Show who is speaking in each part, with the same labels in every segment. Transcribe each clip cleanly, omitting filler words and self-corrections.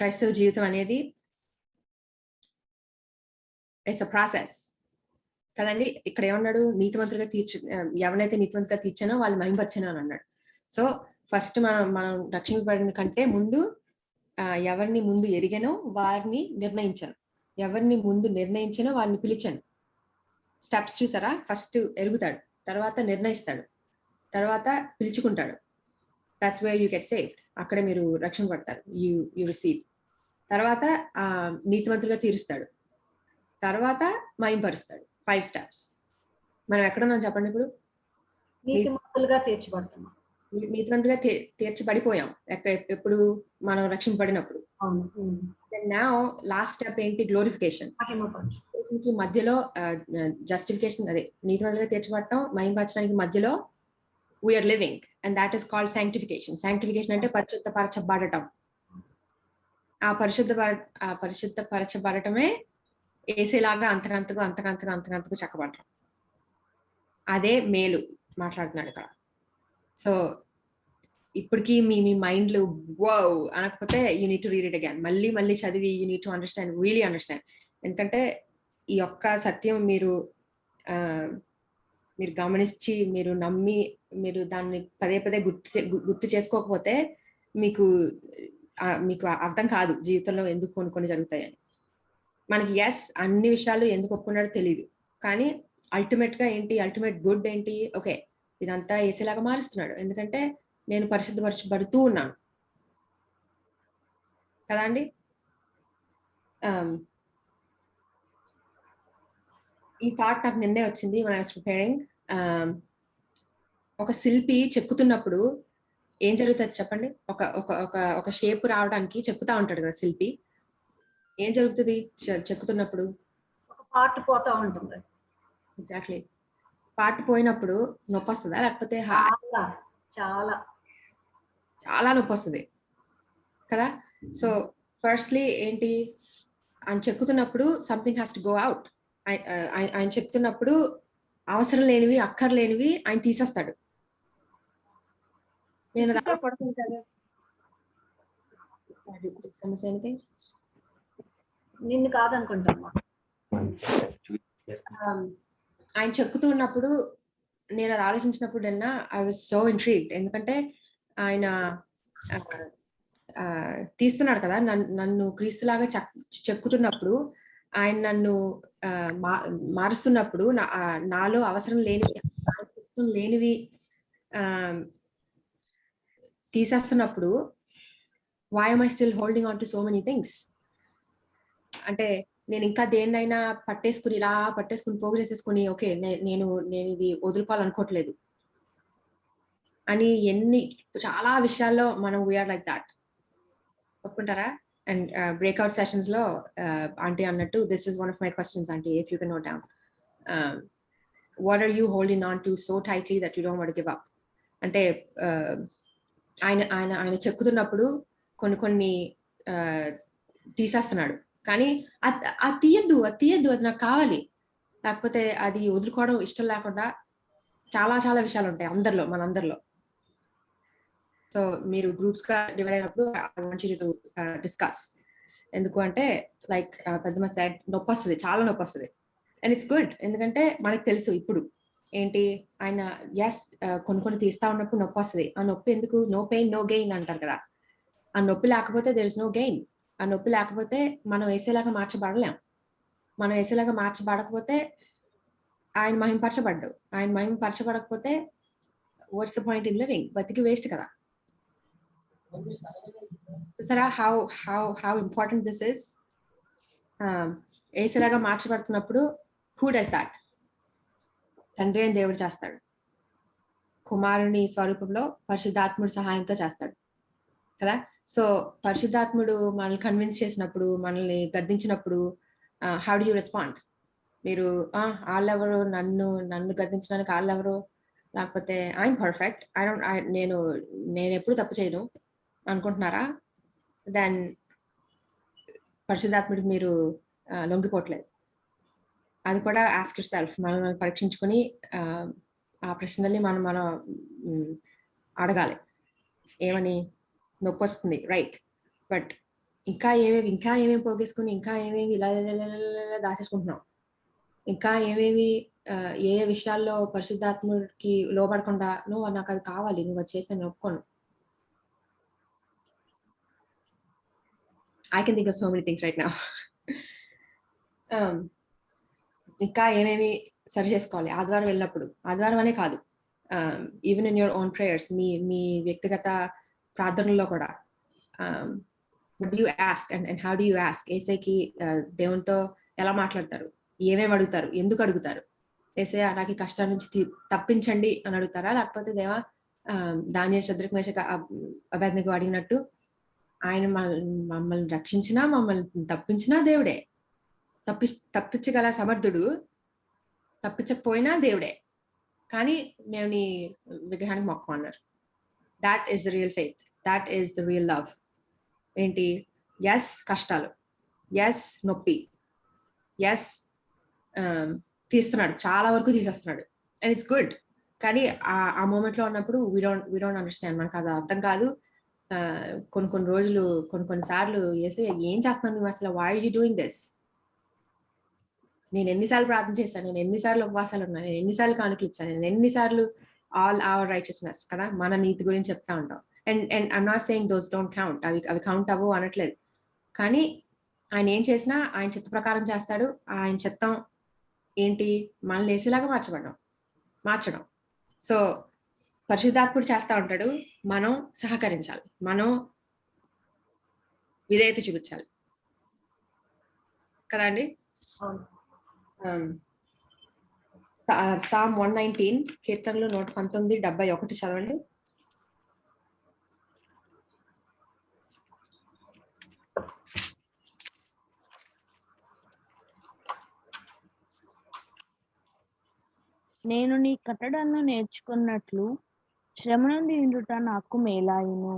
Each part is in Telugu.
Speaker 1: క్రైస్తవ జీవితం అనేది ఇట్స్ అ ప్రాసెస్ కదండి. ఇక్కడ ఏమన్నాడు, నీతివంతులుగా ఎవరినైతే నీతివంతులుగా తీర్చానో వాళ్ళు మహింపరచాను అని అన్నాడు. సో ఫస్ట్ మనం రక్షింపబడిన కంటే ముందు ఎవరిని ముందు ఎరిగానో వారిని నిర్ణయించాను, ఎవరిని ముందు నిర్ణయించానో వారిని పిలిచాను. స్టెప్స్ చూసారా? ఫస్ట్ ఎరుగుతాడు, తర్వాత నిర్ణయిస్తాడు, తర్వాత పిలుచుకుంటాడు. That's where you get saved. అక్కడే మీరు రక్షణ పడతారు. You receive. తర్వాత నీతివంతులుగా తీరుస్తాడు, తర్వాత మహింపరుస్తాడు. 5 స్టెప్స్. మనం ఎక్కడున్నాం చెప్పండి ఇప్పుడు?
Speaker 2: నీతిమంతులుగా తీర్చబడుతున్నాం.
Speaker 1: నీతివంతులుగా తీర్చబడిపోయాం ఎప్పుడు? మనం రక్షింపబడినప్పుడు. నౌ లాస్ట్ స్టెప్ ఏంటి? గ్లోరిఫికేషన్. మధ్యలో జస్టిఫికేషన్, అదే నీతివంతులుగా తీర్చబడటం, మహింపరచడానికి మధ్యలో we are living, and that is called sanctification. Sanctification అంటే పరిశుద్ధపరచబడటం. ఆ పరిశుద్ధపరచబడటమే ఏసేలాగా అంతకంతకు చక్కబడటం. అదే మేలు మాట్లాడుతున్నాడు ఇక్కడ. సో ఇప్పటికీ మీ మైండ్లు వావ్ అనకపోతే you need to read it again. మళ్ళీ చదివి you need to understand, really understand. ఎందుకంటే ఈ యొక్క సత్యం మీరు గమనించి, మీరు నమ్మి, మీరు దాన్ని పదే గుర్తు చేసుకోకపోతే మీకు అర్థం కాదు జీవితంలో ఎందుకు కొన్ని జరుగుతాయని. మనకి అన్ని విషయాలు ఎందుకు ఒప్పుకున్నాడో తెలియదు, కానీ అల్టిమేట్ గా ఏంటి, అల్టిమేట్ గుడ్ ఏంటి? ఓకే, ఇదంతా ఏసేలాగా మారుస్తున్నాడు, ఎందుకంటే నేను పరిశుద్ధపరచబడుతూ ఉన్నాను కదా అండి. ఈ థాట్ నాకు నిన్నే వచ్చింది when I was preparing. ఒక శిల్పి చెక్కుతున్నప్పుడు ఏం జరుగుతుంది చెప్పండి? ఒక షేప్ రావడానికి చెక్కుతా ఉంటాడు కదా శిల్పి. ఏం జరుగుతుంది చెక్కుతున్నప్పుడు?
Speaker 2: ఒక పార్ట్ పోతా ఉంటుంది.
Speaker 1: ఎగ్జాక్ట్లీ. పార్ట్ పోయినప్పుడు నొప్పి వస్తుందా? లేకపోతే చాలా నొప్పి వస్తుంది కదా. సో ఫస్ట్లీ ఏంటి, ఆయన చెక్కుతున్నప్పుడు something has to go out. ఆయన చెప్తున్నప్పుడు అవసరం లేనివి, అక్కర్లేనివి ఆయన తీసేస్తాడు. నేను
Speaker 2: నిన్ను కాదనుకుంటున్నా.
Speaker 1: ఆయన చెక్కుతూ ఉన్నప్పుడు నేను అది ఆలోచించినప్పుడు ఐ వాజ్ సో ఇంట్రీగ్డ్. ఎందుకంటే ఆయన తీస్తున్నాడు కదా నన్ను క్రీస్తులాగా చెక్కుతున్నప్పుడు, ఆయన నన్ను మారుస్తున్నప్పుడు నాలో అవసరం లేనివి తీసేస్తున్నప్పుడు why am I still holding on to so many things? అంటే నేను ఇంకా దేన్నైనా పట్టేసుకుని పోగు చేసేసుకుని ఓకే నేను ఇది వదులుకోవాలనుకోవట్లేదు అని చాలా విషయాల్లో మనం వీఆర్ లైక్ దాట్. ఒప్పుకుంటారా? అండ్ బ్రేక్అవుట్ సెషన్స్ లో ఆంటీ అన్నట్టు, this is one of my questions aunty, if you can note down, what are you holding on to so tightly that you don't want to give up? అంటే ఆయన చెక్కుతున్నప్పుడు కొన్ని తీసేస్తున్నాడు, కానీ అది తీయద్దు అది నాకు కావాలి, లేకపోతే అది వదులుకోవడం ఇష్టం లేకుండా చాలా విషయాలు ఉంటాయి మనందరిలో. సో మీరు గ్రూప్స్ గా డివైడ్ అయినప్పుడు I want you to discuss. ఎందుకు అంటే లైక్ పెద్దమ్మ సైడ్ నొప్పి వస్తుంది, చాలా నొప్పి వస్తుంది. అండ్ ఇట్స్ గుడ్, ఎందుకంటే మనకు తెలుసు ఇప్పుడు ఏంటి, ఆయన కొన్ని తీస్తా ఉన్నప్పుడు నొప్పి వస్తుంది. ఆ నొప్పి ఎందుకు? నో పెయిన్ నో గెయిన్ అంటారు కదా. ఆ నొప్పి లేకపోతే దేర్ ఇస్ నో గెయిన్. ఆ నొప్పి లేకపోతే మనం వేసేలాగా మార్చబడలేం. మనం వేసేలాగా మార్చబడకపోతే ఆయన మహింపరచబడ్డు. ఆయన మహింపరచబడకపోతే what's the point in living? బతికి వేస్ట్ కదా. చూసారా హౌ ఇంపార్టెంట్ దిస్ ఇస్? వేసేలాగా మార్చబడుతున్నప్పుడు హూ డస్ దాట్? తండ్రి అని దేవుడు చేస్తాడు. కుమారుని స్వరూపంలో పరిశుద్ధాత్ముడి సహాయంతో చేస్తాడు కదా. సో పరిశుద్ధాత్ముడు మనల్ని కన్విన్స్ చేసినప్పుడు, మనల్ని గద్దించినప్పుడు హౌ డు యూ రెస్పాండ్? మీరు వాళ్ళెవరు నన్ను గద్దించడానికి, వాళ్ళెవరు, లేకపోతే ఐఎమ్ పర్ఫెక్ట్, నేను ఎప్పుడు తప్పు చేయను అనుకుంటున్నారా? దెన్ పరిశుద్ధాత్ముడికి మీరు లొంగిపోవట్లేదు. అది కూడా ఆస్క్ యువర్ సెల్ఫ్. మనం పరీక్షించుకొని ఆ ప్రశ్నల్ని మనం అడగాలి. ఏమని? నొప్పి వస్తుంది, రైట్, బట్ ఇంకా ఏమేమి పోగేసుకుని ఇంకా ఏమేమి ఇలా దాచేసుకుంటున్నాం. ఇంకా ఏమేమి ఏ విషయాల్లో పరిశుద్ధాత్ముడికి లోబడకుండా నువ్వు నాకు అది కావాలి, నువ్వు అది చేస్తే నేను ఒప్పుకోను. I can think of so many things right now. ఇంకా ఏమేమి సరి చేసుకోవాలి ఆదివారం వెళ్ళినప్పుడు. ఆదివారం అనే కాదు, even in your own prayers, మీ వ్యక్తిగత ప్రార్థనలో కూడా what do you ask and how do you ask? ఏసైకి దేవునితో ఎలా మాట్లాడతారు, ఏమేమి అడుగుతారు, ఎందుకు అడుగుతారు? ఏసయ్య నాకు ఈ కష్టాల నుంచి తప్పించండి అని అడుగుతారా, లేకపోతే దేవా దానియేలు శద్రక్ మేషక్ అబేద్నెగో అడిగినట్టు ఆయన మమ్మల్ని రక్షించినా మమ్మల్ని తప్పించినా దేవుడే, తప్పించగల సమర్థుడు, తప్పించకపోయినా దేవుడే, కానీ మేము నీ విగ్రహానికి మొక్కం అన్నారు. That is the real faith, that is the real love. ఏంటి? ఎస్ కష్టాలు, ఎస్ నొప్పి, ఎస్ తీస్తున్నాడు, చాలా వరకు తీసేస్తున్నాడు, అండ్ ఇట్స్ గుడ్. కానీ ఆ మూమెంట్ లో ఉన్నప్పుడు వీ డోంట్ అండర్స్టాండ్, మనకు అది అర్థం కాదు. కొన్ని రోజులు కొన్ని సార్లు వేసి ఏం చేస్తున్నాను నువ్వు అసలు, why are you doing this? నేను ఎన్నిసార్లు ప్రార్థన చేశాను, నేను ఎన్నిసార్లు ఉపవాసాలు ఉన్నాను, నేను ఎన్నిసార్లు కానుకలు ఇచ్చాను, నేను ఎన్నిసార్లు ఆల్ అవర్ రైచియస్నెస్ కదా, మన నీతి గురించి చెప్తా ఉంటాం. And I'm not saying those don't count, అవి కౌంట్ అవ్వవు అనట్లేదు. కానీ ఆయన ఏం చేసినా ఆయన చిత్త ప్రకారం చేస్తాడు. ఆయన చిత్తం ఏంటి? మనల్ని వేసేలాగా మార్చడం. సో పరిశుద్ధాత్ముడు చేస్తా ఉంటాడు, మనం సహకరించాలి, మనం విధేయత చూపించాలి కదా అండి. సామ్ 119 కీర్తనలు 119 71 చదవండి.
Speaker 3: నేను నీ కట్టడలను నేర్చుకున్నట్లు శ్రమ నుండి ఉండుట నాకు మేలాయును.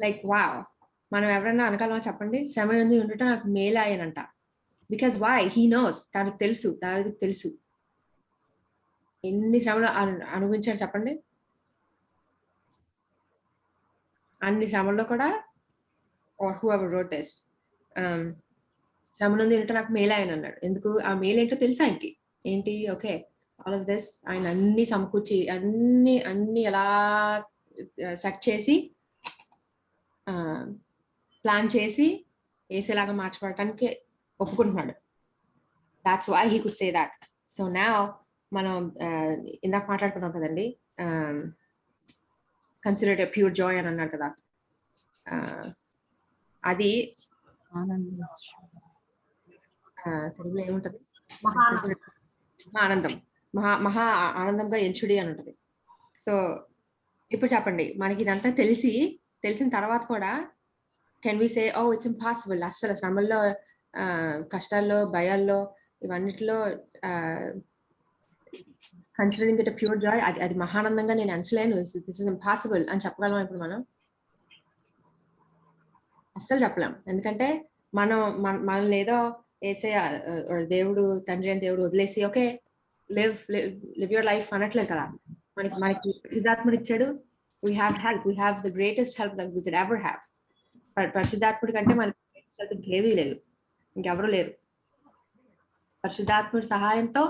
Speaker 1: లైక్ వావ్, మనం ఎవరైనా అనగలమా చెప్పండి? శ్రమ నుండి ఉండుట నాకు మేలాయనంట. Because why? హీ నోస్, దానికి తెలుసు ఎన్ని శ్రమలు అనుభవించాడు చెప్పండి. అన్ని శ్రమల్లో కూడా or whoever wrote this, శ్రమ నుండి ఉంటే నాకు మేలాయన అన్నాడు. ఎందుకు? ఆ మేలు ఏంటో తెలుసు ఆయనకి. ఏంటి? ఓకే, ఆల్ ఆఫ్ దిస్ ఆయన అన్ని సమకూర్చి అన్ని ఎలా సెట్ చేసి ప్లాన్ చేసి వేసేలాగా మార్చుకోవడానికి ఒప్పుకుంటున్నాడు. That's why he could say that. So now మనం ఇందాక మాట్లాడుకున్నాం కదండి, కన్సిడర్ ఎ ప్యూర్ జాయ్ అని అన్నారు కదా. అది తెలుగులో ఏముంటది? ఆనందం, మహా ఆనందంగా ఎంచుడి అని ఉంటది. సో ఇప్పుడు చెప్పండి, మనకి ఇదంతా తెలిసిన తర్వాత కూడా can we say oh it's impossible? అస్సలు శ్రమల్లో, కష్టాల్లో, భయాల్లో, ఇవన్నిటిలో కన్సిడరింగ్ ఇట్ ప్యూర్ జాయ్, అది మహానందంగా నేను ఎంచలేను, దిస్ ఇస్ ఇంపాసిబుల్ అని చెప్పగలం ఇప్పుడు మనం? అస్సలు చెప్పలేం. ఎందుకంటే మనల్ని ఏదో వేసే దేవుడు, తండ్రి అని దేవుడు వదిలేసి ఓకే లివ్ యువర్ లైఫ్ అనట్లేదు కదా. మనకి పరిశుద్ధాత్ముడు ఇచ్చాడు. We have the greatest help that we could ever have. పరిశుద్ధాత్ముడి కంటే మనకి ఇంకేమీ లేదు, ఇంకెవరూ లేరు. పరిశుద్ధాత్ముడి సహాయంతో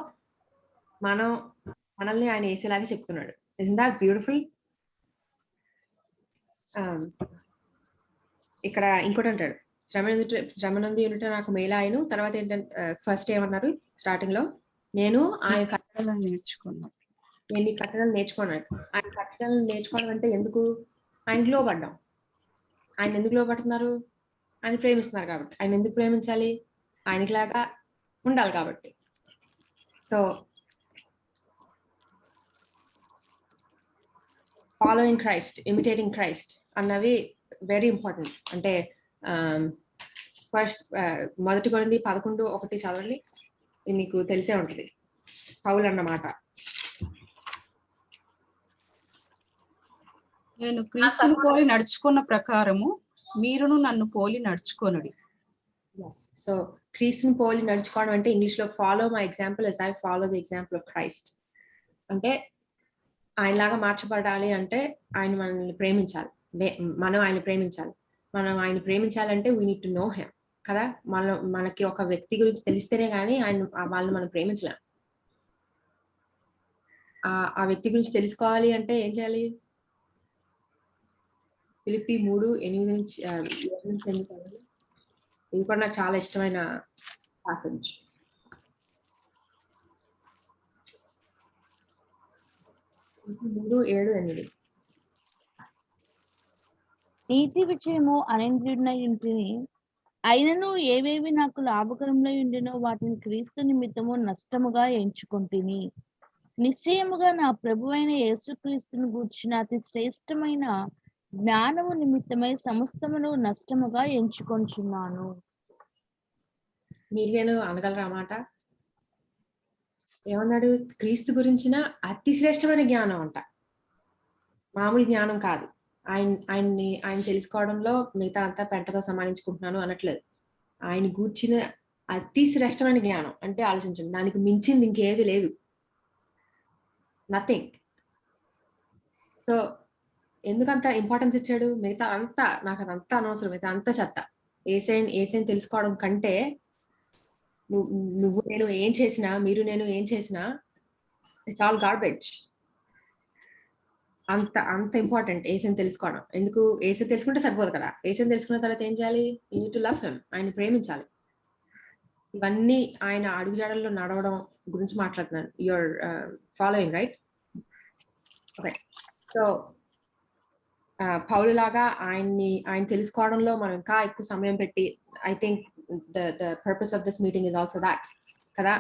Speaker 1: మనల్ని ఆయన వేసేలాగా చెప్తున్నాడు. ఇస్n't that beautiful? ఇక్కడ ఇంకోటి అంటాడు, శ్రమ నుండి ఉంటే నాకు మేలాయను. తర్వాత ఏంటంటే ఫస్ట్ ఏమన్నారు స్టార్టింగ్ లో? నేను ఆయన కట్టడలను నేర్చుకున్నాను. నేను ఈ కట్టడలు నేర్చుకున్నాను. ఆయన కట్టడలు నేర్చుకోవడం అంటే ఎందుకు? ఆయనకు లోబడ్డాం. ఆయన ఎందుకు లోబడుతున్నారు? ఆయన ప్రేమిస్తున్నారు కాబట్టి. ఆయన ఎందుకు ప్రేమించాలి? ఆయనకి లాగా ఉండాలి కాబట్టి. So following Christ, imitating Christ అన్నవి వెరీ ఇంపార్టెంట్. అంటే ఫస్ట్ 1 కొరింథీ 11:1 చదవండి, ఇది మీకు తెలిసే ఉంటుంది. పౌలు అన్నమాట,
Speaker 4: నేను క్రీస్తును పోలి నడుచుకున్న ప్రకారము మీరును నన్ను పోలి నడుచుకొనుడి.
Speaker 1: సో క్రీస్తుని పోలి నడుచుకోవడం అంటే ఇంగ్లీష్ లో follow my example as I follow the example of Christ. అంటే ఆయనలాగా మార్చబడాలి అంటే ఆయన మనల్ని ప్రేమించాలి, మనం ఆయన ప్రేమించాలి. మనం ఆయన ప్రేమించాలంటే we need to know him కదా. మనకి ఒక వ్యక్తి గురించి తెలిస్తేనే కానీ వాళ్ళని మనం ప్రేమించలేం. ఆ వ్యక్తి గురించి తెలుసుకోవాలి అంటే ఏం చేయాలి? ఫిలిప్పి 3:8 నుంచి 7 నుంచి 8 చదవండి. ఇది కూడా నాకు చాలా ఇష్టమైన ప్యాసేజ్. ఫిలిప్పి 3:7-8.
Speaker 3: నీతి విషయము అనింద్రుడినై ఉంటిని, అయినను ఏవేవి నాకు లాభకరములై ఉండినో వాటిని క్రీస్తు నిమిత్తము నష్టముగా ఎంచుకొంటిని. నిశ్చయముగా నా ప్రభువైన యేసుక్రీస్తును గూర్చిన అతి శ్రేష్టమైన జ్ఞానము నిమిత్తమై సమస్తమును నష్టముగా ఎంచుకొంచున్నాను.
Speaker 1: మీరు నేను అనగలరా మాట? ఏమన్నాడు? క్రీస్తు గురించిన అతి శ్రేష్టమైన జ్ఞానం అంట. మామూలు జ్ఞానం కాదు. ఆయన తెలుసుకోవడంలో మిగతా అంతా పెంటతో సమానించుకుంటున్నాను అనట్లేదు. ఆయన గూర్చిన అతి శ్రేష్టమైన జ్ఞానం అంటే ఆలోచించండి, దానికి మించింది ఇంకేది లేదు. నథింగ్. సో ఎందుకంత ఇంపార్టెన్స్ ఇచ్చాడు? మిగతా అంతా నాకు అదంతా అనవసరం, మిగతా అంతా చెత్త. ఏసైని తెలుసుకోవడం కంటే నువ్వు నేను ఏం చేసినా, మీరు నేను ఏం చేసినా ఇట్స్ ఆల్ గార్బేజ్. అంత ఇంపార్టెంట్ ఏసైని తెలుసుకోవడం. ఎందుకు? ఏసై తెలుసుకుంటే సరిపోదు కదా. ఏసైని తెలుసుకున్న తర్వాత ఏం చేయాలి? You need to love him. ఆయన ప్రేమించాలి. ఇవన్నీ ఆయన అడుగుజాడల్లో నడవడం గురించి మాట్లాడుతున్నాను. You're following right? Okay. So పౌలు లాగా ఆయన తెలుసుకోవడంలో మనం ఇంకా ఎక్కువ సమయం పెట్టి, I think the purpose of this meeting is also that కదా.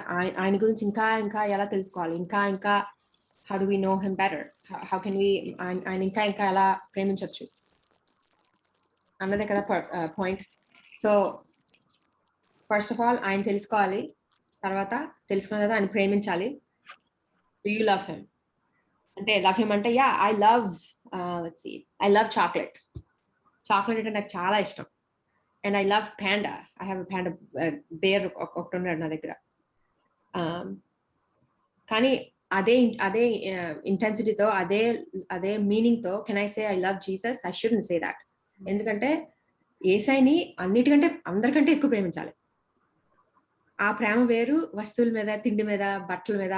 Speaker 1: ఆయన గురించి ఇంకా ఎలా తెలుసుకోవాలి, ఇంకా how do we know him better, how can we ఆయన ఇంకా ఎలా ప్రేమించవచ్చు అన్నదే కదా point. So first of all ఆయన తెలుసుకోవాలి, తర్వాత తెలుసుకున్న తర్వాత ఆయన ప్రేమించాలి. Do you love him? అంటే లవ్ హిమ్ అంటే ఐ లవ్ చాక్లెట్ అంటే నాకు చాలా ఇష్టం. And I love panda. I have panda bear ఒకటి ఉన్నాడు నా దగ్గర. కానీ అదే ఇంటెన్సిటీతో అదే మీనింగ్ తో can I say I love Jesus? I shouldn't say that. ఎందుకంటే యేసయ్యని అన్నిటికంటే అందరికంటే ఎక్కువ ప్రేమించాలి. ఆ ప్రేమ వేరు. వస్తువుల మీద, తిండి మీద, బట్టల మీద,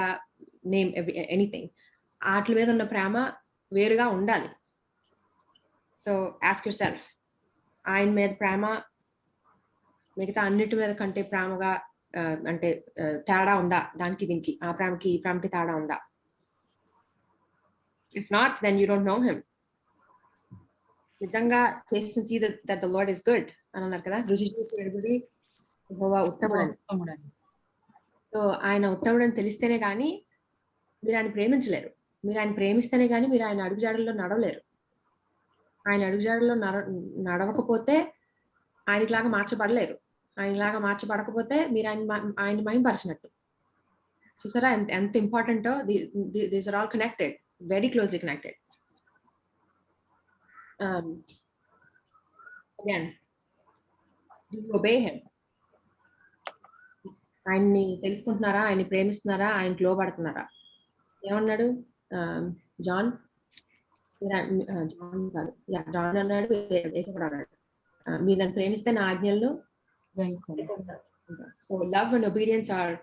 Speaker 1: నేమ్ ఎనీథింగ్, వాటి మీద ఉన్న ప్రేమ వేరుగా ఉండాలి. సో ఆస్క్ యువర్ సెల్ఫ్, ఆయన మీద ప్రేమ మిగతా అన్నిటి మీద కంటే ప్రేమగా అంటే తేడా ఉందా? దానికి దీనికి, ఆ ప్రేమకి ఈ ప్రేమకి తేడా ఉందా? If not, then you don't know him. నిజంగా taste and see that the Lord is good అని అన్నారు కదా. రుచి చూసి ఎరుగుడి యెహోవా ఉత్తముడని. సో ఆయన ఉత్తముడని తెలిస్తేనే కానీ మీరు ఆయన ప్రేమించలేరు. మీరు ఆయన ప్రేమిస్తేనే కానీ మీరు ఆయన అడుగుజాడల్లో నడవలేరు. ఆయన అడుగుజాడల్లో నడవకపోతే ఆయనలాగా మార్చబడలేరు. ఆయనలాగా మార్చబడకపోతే మీరు ఆయన మహిమపరచినట్టు. చూసారా ఎంత ఇంపార్టెంటో? These are all connected, very closely connected. Again, do you obey him? ఆయన్ని తెలుసుకుంటున్నారా? ఆయన్ని ప్రేమిస్తున్నారా? ఆయనకు లోబడుతున్నారా? ఏమన్నాడు జాన్? జాన్ అన్నాడు, మీరు నన్ను ప్రేమిస్తే నా ఆజ్ఞలను. So love and obedience are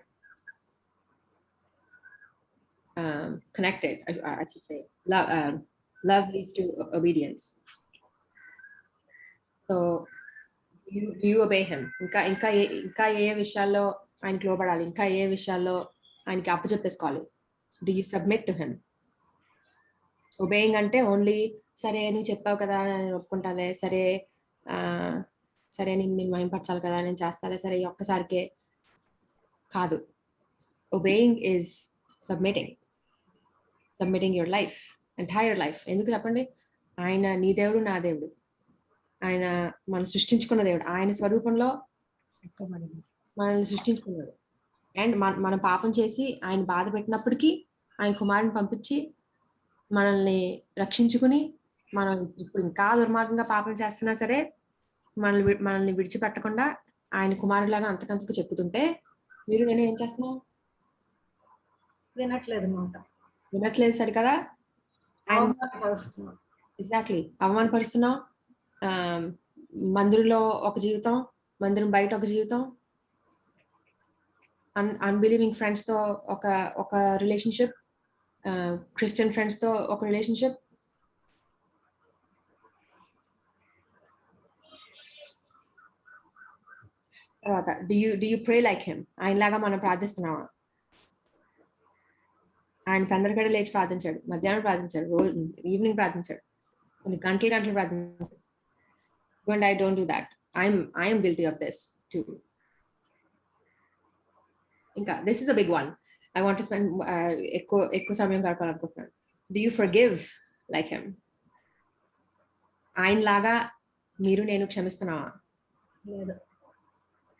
Speaker 1: connected. I should say love leads to obedience. So do you obey him? ఇంకా ఏ విషయాల్లో ఆయనకి లోబడాలి? ఇంకా ఏ విషయాల్లో ఆయనకి అప్పచెప్పేసుకోవాలి? Do you submit to him? Obeying అంటే ఓన్లీ సరే నువ్వు చెప్పావు కదా నేను ఒప్పుకుంటాలే, సరే నేను మహింపరచాలి కదా నేను చేస్తాలే, సరే ఈ ఒక్కసారికే కాదు. Obeying is submitting your life, entire life. ఎందుకు చెప్పండి? ఆయన నీ దేవుడు, నా దేవుడు. ఆయన మనం సృష్టించుకున్న దేవుడు. ఆయన స్వరూపంలో మనల్ని సృష్టించుకున్నాడు. అండ్ మనం పాపం చేసి ఆయన బాధ పెట్టినప్పటికీ ఆయన కుమారుని పంపించి మనల్ని రక్షించుకుని, మనం ఇప్పుడు ఇంకా దుర్మార్గంగా పాపం చేస్తున్నా సరే మనల్ని విడిచిపెట్టకుండా ఆయన కుమారులాగా అంతకంతకు చెప్పుతుంటే మీరు నేను ఏం చేస్తున్నాం? వినట్లేదు సరికదా? ఎగ్జాక్ట్లీ అవమానపరుస్తున్నాం. మందిరంలో ఒక జీవితం, మందిరం బయట ఒక జీవితం, అన్బిలీవింగ్ ఫ్రెండ్స్ తో ఒక రిలేషన్షిప్, క్రిస్టియన్ ఫ్రెండ్స్ తో ఒక రిలేషన్షిప్. తర్వాత do you pray like him? ఆయనలాగా మనం ప్రార్థిస్తున్నావా? ఆయన పెందరగడ లేచి ప్రార్థించాడు, మధ్యాహ్నం ప్రార్థించాడు, రోజు ఈవినింగ్ ప్రార్థించాడు, కొన్ని గంటలు ప్రార్థించాడు. And I don't do that. I am guilty of this too. ఇంకా this is a big one. I want to spend ఎక్కువ సమయం గడపాలనుకుంటున్నాను. Do you forgive like him? ఆయనలాగా మీరు నేను క్షమిస్తున్నావా?
Speaker 2: లేదు.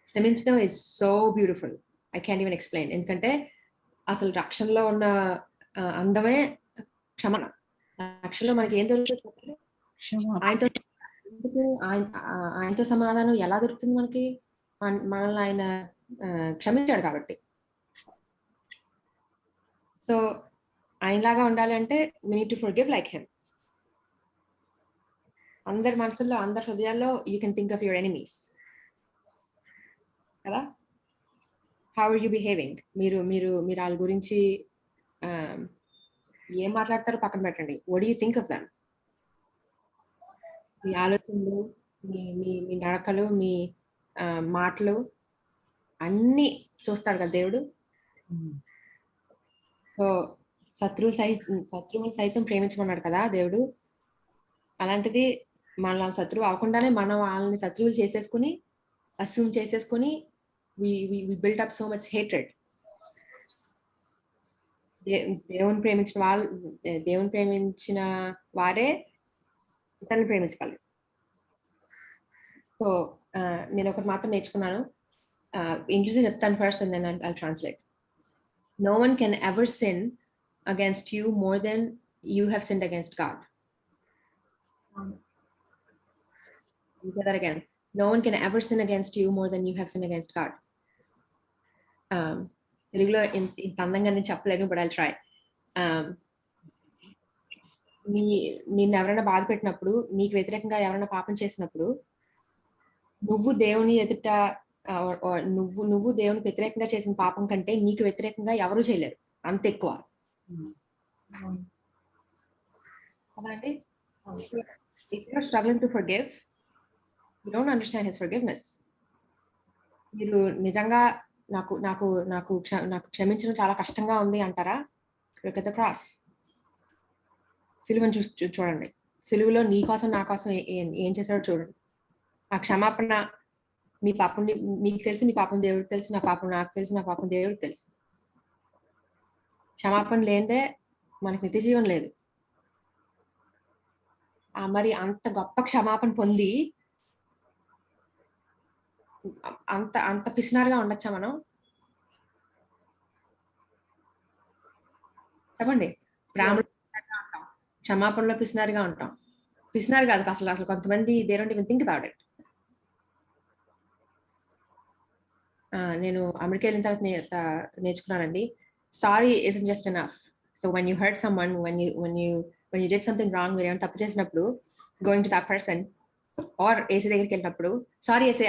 Speaker 1: క్షమించడం is so beautiful. I can't even explain. ఎందుకంటే అసలు రక్షణలో ఉన్న అందమే క్షమణ. రక్షణలో మనకి ఏం దొరుకుతుంది? ఆయనతో సమాధానం ఎలా దొరుకుతుంది మనకి? మనల్ని ఆయన క్షమించాడు కాబట్టి. సో ఆయనలాగా ఉండాలి అంటే we need to forgive like him. అందరి మనసుల్లో, అందరి హృదయాల్లో you can think of your enemies. కదా? How are you behaving? మీరు వాళ్ళ గురించి ఏం మాట్లాడతారో పక్కన పెట్టండి. What do you think of them? మీ ఆలోచనలు, మీ నడకలు, మీ మాటలు అన్ని చూస్తాడు కదా దేవుడు. సో శత్రువులు సైతం ప్రేమించమన్నాడు కదా దేవుడు. అలాంటిది మన శత్రువు అవ్వకుండానే మనం వాళ్ళని శత్రువులు చేసేసుకుని, అస్యూమ్ చేసేసుకుని we built up so much hatred. దేవుని ప్రేమించిన వారే ఇతరులను ప్రేమించగలరు. సో నేను ఒకటి మాత్రం నేర్చుకున్నాను. ఇంగ్లీష్లో చెప్తాను first and then I'll translate. No one can ever sin against you more than you have sinned against God. I'll say that again. No one can ever sin against you more than you have sinned against God. తెలుగులో ఇంత అందంగా నేను చెప్పలేను, బట్ ఐల్ ట్రై. నిన్ను ఎవరైనా బాధ పెట్టినప్పుడు, నీకు వ్యతిరేకంగా ఎవరైనా పాపం చేసినప్పుడు, నువ్వు దేవుని ఎదుట నువ్వు దేవునికి వ్యతిరేకంగా చేసిన పాపం కంటే నీకు వ్యతిరేకంగా ఎవరు చేయలేరు, అంత ఎక్కువ. అలాంటి if you're struggling to forgive, you don't understand his forgiveness. మీరు నిజంగా నాకు క్షమించడం చాలా కష్టంగా ఉంది అంటారా? Look at the cross. సిలువను చూడండి. సిలువలో నీ కోసం నా కోసం ఏం చేశాడో చూడండి. ఆ క్షమాపణ, మీ పాపం మీకు తెలుసు, మీ పాపం దేవుడికి తెలుసు, నా పాపం నాకు తెలుసు, నా పాపం దేవుడికి తెలుసు. క్షమాపణ లేనిదే మనకి నిత్య జీవం లేదు. మరి అంత గొప్ప క్షమాపణ పొంది అంత పిసినారుగా ఉండొచ్చా మనం? చెప్పండి. ప్రేమలో ఉంటాం, క్షమాపణలో పిసినారుగా ఉంటాం. పిసినారు కాదు అసలు కొంతమంది they don't even think about it. నేను అమెరికా వెళ్ళిన తర్వాత నేర్చుకున్నానండి. Sorry isn't just enough. So when you hurt someone, when you did something wrong, మీరు ఏమైనా తప్పు చేసినప్పుడు, going to that person or AC దగ్గరికి వెళ్ళినప్పుడు సారీ ఏసీ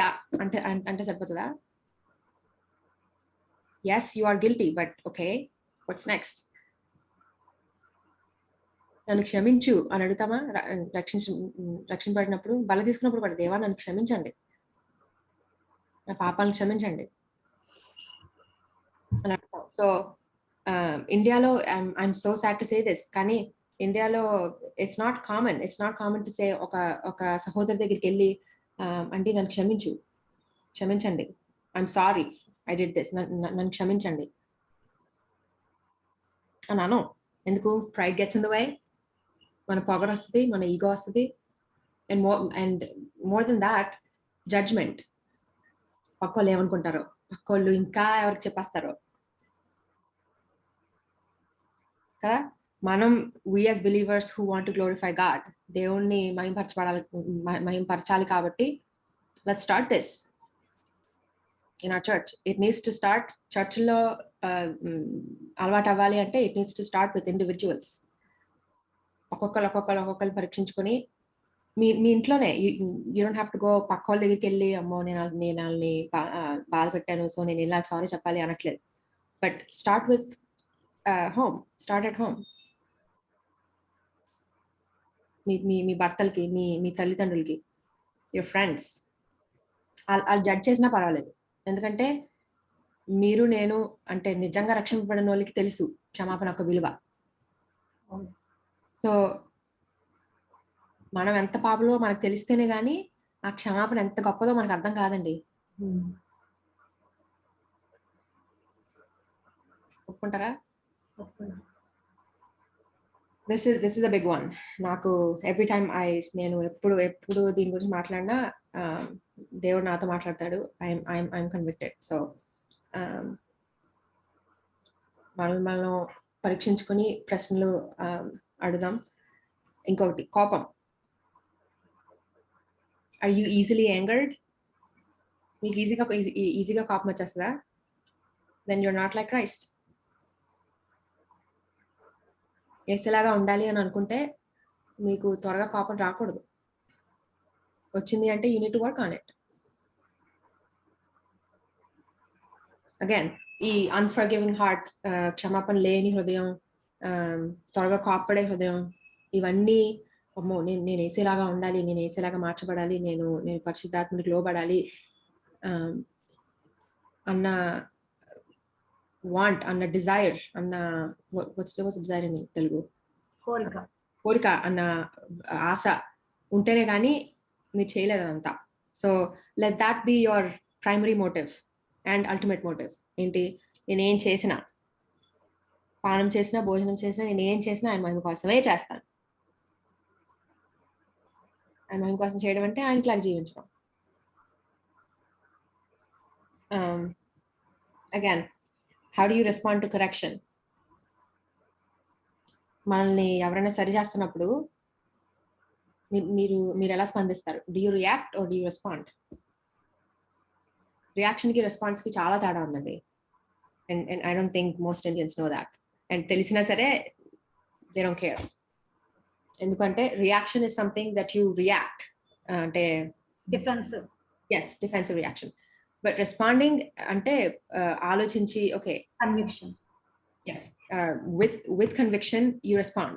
Speaker 1: అంటే సరిపోతుందా? Yes, you are guilty, but okay, what's next? నన్ను క్షమించు అని అడుగుతామా? రక్షింపబడినప్పుడు, బల తీసుకున్నప్పుడు కూడా, దేవా నన్ను క్షమించండి, నా పాపాలను క్షమించండి అని అడుగుతాం. సో ఇండియాలో I'm so sad to say this, కానీ ఇండియాలో it's not common to say ఒక సహోదరు దగ్గరికి వెళ్ళి అంటే నన్ను క్షమించండి, I'm sorry I did this, నన్ను క్షమించండి అన్నాను. ఎందుకు? Pride gets in the way. మన పొగరు వస్తుంది, మన ఈగో వస్తుంది, and more than that judgement. పక్కోళ్ళు ఏమనుకుంటారో, పక్కోళ్ళు ఇంకా ఎవరికి చెప్పేస్తారో కదా. మనం we as believers who want to glorify God, దేవుణ్ణి మహింపరచాలి కాబట్టి let's start this in our church. It needs to start church లో అలవాటు అవ్వాలి అంటే it needs to start with individuals. ఒక్కొక్కరు పరీక్షించుకొని మీ ఇంట్లోనే you don't have to go పక్క వాళ్ళ దగ్గరికి వెళ్ళి అమ్మో నేను వాళ్ళని బాధ పెట్టాను సో నేను ఇలా సారీ చెప్పాలి అనట్లేదు. But start with home, start at home. మీ భర్తలకి, మీ తల్లిదండ్రులకి, యువర్ ఫ్రెండ్స్ వాళ్ళు జడ్జ్ చేసినా పర్వాలేదు. ఎందుకంటే మీరు నేను అంటే నిజంగా రక్షింపబడిన వాళ్ళకి తెలుసు క్షమాపణ యొక్క విలువ.
Speaker 2: అవును.
Speaker 1: సో మనం ఎంత పాపలో మనకు తెలిస్తేనే గానీ ఆ క్షమాపణ ఎంత గొప్పదో మనకు అర్థం కాదండి. ఒప్పుకుంటారా?
Speaker 2: తప్పకుండా.
Speaker 1: This is a big one. నాకు ఎవ్రీ టైమ్ నేను ఎప్పుడు దీని గురించి మాట్లాడినా దేవుడు నాతో మాట్లాడతాడు. I'm convicted. సో మనం పరీక్షించుకొని ప్రశ్నలు అడుగుదాం. ఇంకొకటి కోపం. Are you easily angered? మీకు ఈజీగా కోపం వచ్చేస్తుందా? Then you're not like Christ. ఎలాగా ఉండాలి అని అనుకుంటే మీకు త్వరగా కోపం రాకూడదు. వచ్చింది అంటే you need to work on it. Again ఈ అన్ఫర్గివింగ్ హార్ట్, క్షమాపణ లేని హృదయం, త్వరగా కోపపడే హృదయం, ఇవన్నీ అమ్మో నేను ఏసేలాగా ఉండాలి, నేను ఏసేలాగా మార్చబడాలి, నేను పరిశుద్ధాత్మకి లోబడాలి అన్న వాంట్, అన్న డిజైర్, అన్న వాట్స్ డిజైర్ అని తెలుగు? కోరిక అన్న ఆశ ఉంటేనే కానీ మీరు చేయలేదు అదంతా. So let that be your primary motive and ultimate motive. ఏంటి? నేనేం చేసినా, పానం చేసినా, భోజనం చేసినా, నేనేం చేసినా ఆయన మహిమ కోసమే చేస్తాను. ఆయన మహిమ కోసం చేయడం అంటే ఆయనకిలాగా జీవించడం. Again how do you respond to correction? మనల్ని ఎవరైనా సరి చేస్తున్నప్పుడు మీరు ఎలా స్పందిస్తారు? Do you react or do you respond? Reaction కి రెస్పాన్స్ కి చాలా తేడా ఉందండి. And I don't think most Indians know that. And తెలిసినా సరే దే డోంట్ కేర్. ఎందుకంటే reaction is something that you react, అంటే
Speaker 2: defensive.
Speaker 1: Yes, defensive reaction. But responding అంటే ఆలోచించి, okay,
Speaker 2: conviction.
Speaker 1: Yes, with conviction you respond.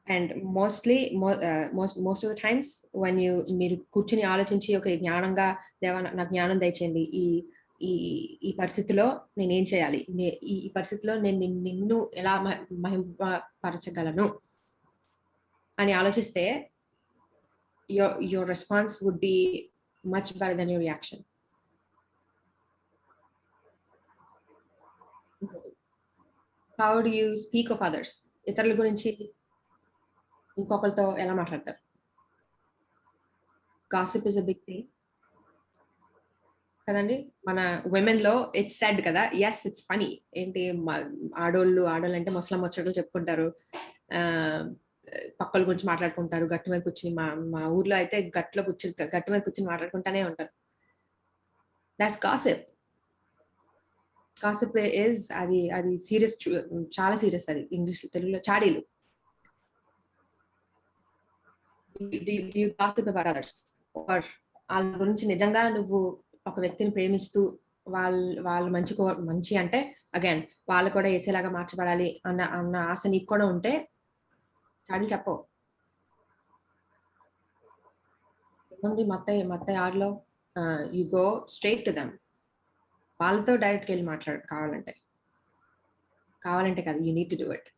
Speaker 1: And most of the times when మీరు కూర్చుని ఆలోచించి ఓకే జ్ఞానంగా దేవా నాకు జ్ఞానం దయచేయండి, ఈ పరిస్థితిలో నేనేం చేయాలి, ఈ పరిస్థితిలో నేను నిన్ను ఎలా మహింపరచగలను అని ఆలోచిస్తే your response would be much better than your reaction. How do you speak of others? ఇతరుల గురించి ఇంకొకరితో ఎలా మాట్లాడతారు? Gossip is a big thing కదండి. మన women లో it's said కదా, yes it's funny. ఏంటి ఆడోళ్ళు అంటే ముసలం ముచ్చట్లు చెప్పుకుంటారు, పక్కల గురించి మాట్లాడుకుంటారు, గట్టు మీద కూర్చుని. మా ఊర్లో అయితే గట్టు మీద కూర్చుని మాట్లాడుకుంటానే ఉంటారు. That's gossip. Gossip is అది సీరియస్, చాలా సీరియస్. అది ఇంగ్లీష్, తెలుగులో చాడీలు. Do you gossip about others? Or వాళ్ళ గురించి నిజంగా నువ్వు ఒక వ్యక్తిని ప్రేమిస్తూ వాళ్ళు మంచి అంటే అగైన్ వాళ్ళు కూడా వేసేలాగా మార్చబడాలి అన్న ఆశ నీకు కూడా ఉంటే చాడీలు చెప్పవు. ఏముంది మత్తయి 6లో you go straight to them. వాళ్ళతో డైరెక్ట్గా వెళ్ళి మాట్లాడు కావాలంటే కాదు, you need to do it.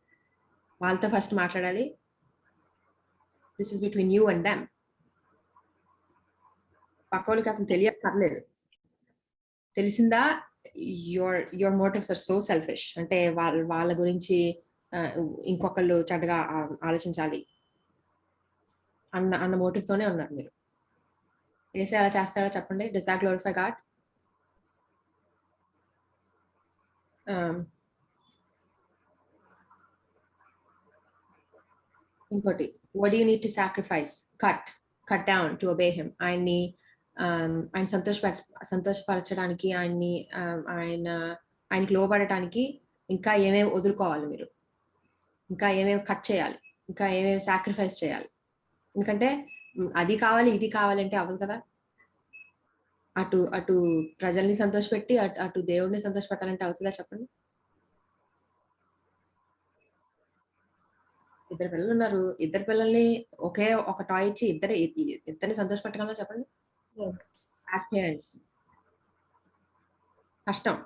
Speaker 1: వాళ్ళతో ఫస్ట్ మాట్లాడాలి. This is between you and them. పక్కోళ్ళకి అసలు తెలియక్కర్లేదు. తెలిసిందా your motives are so selfish, అంటే వాళ్ళ గురించి ఇంకొకళ్ళు చెడ్డగా ఆలోచించాలి అన్న మోటివ్ తోనే ఉన్నారు మీరు. వేసే అలా చేస్తారా చెప్పండి? Does that glorify God? ఇంకోటి, what do you need to sacrifice, cut down to obey him? ఆయన సంతోషపరచడానికి, ఆయనకి లోబడటానికి ఇంకా ఏమేమి వదులుకోవాలి మీరు? ఇంకా ఏమేమి కట్ చేయాలి? ఇంకా ఏమేమి సాక్రిఫైస్ చేయాలి? ఎందుకంటే అది కావాలి ఇది కావాలంటే అవ్వదు కదా. అటు అటు ప్రజల్ని సంతోషపెట్టి అటు దేవుడిని సంతోషపెట్టాలంటే అవుతుందా చెప్పండి. ఇద్దరు పిల్లలు ఉన్నారు, ఇద్దరు పిల్లల్ని ఒకే ఒక టాయ్ ఇచ్చి ఇద్దరిని సంతోషపెట్టగలమా చెప్పండి.
Speaker 2: Yes.
Speaker 1: యాజ్ పేరెంట్స్ కష్టం.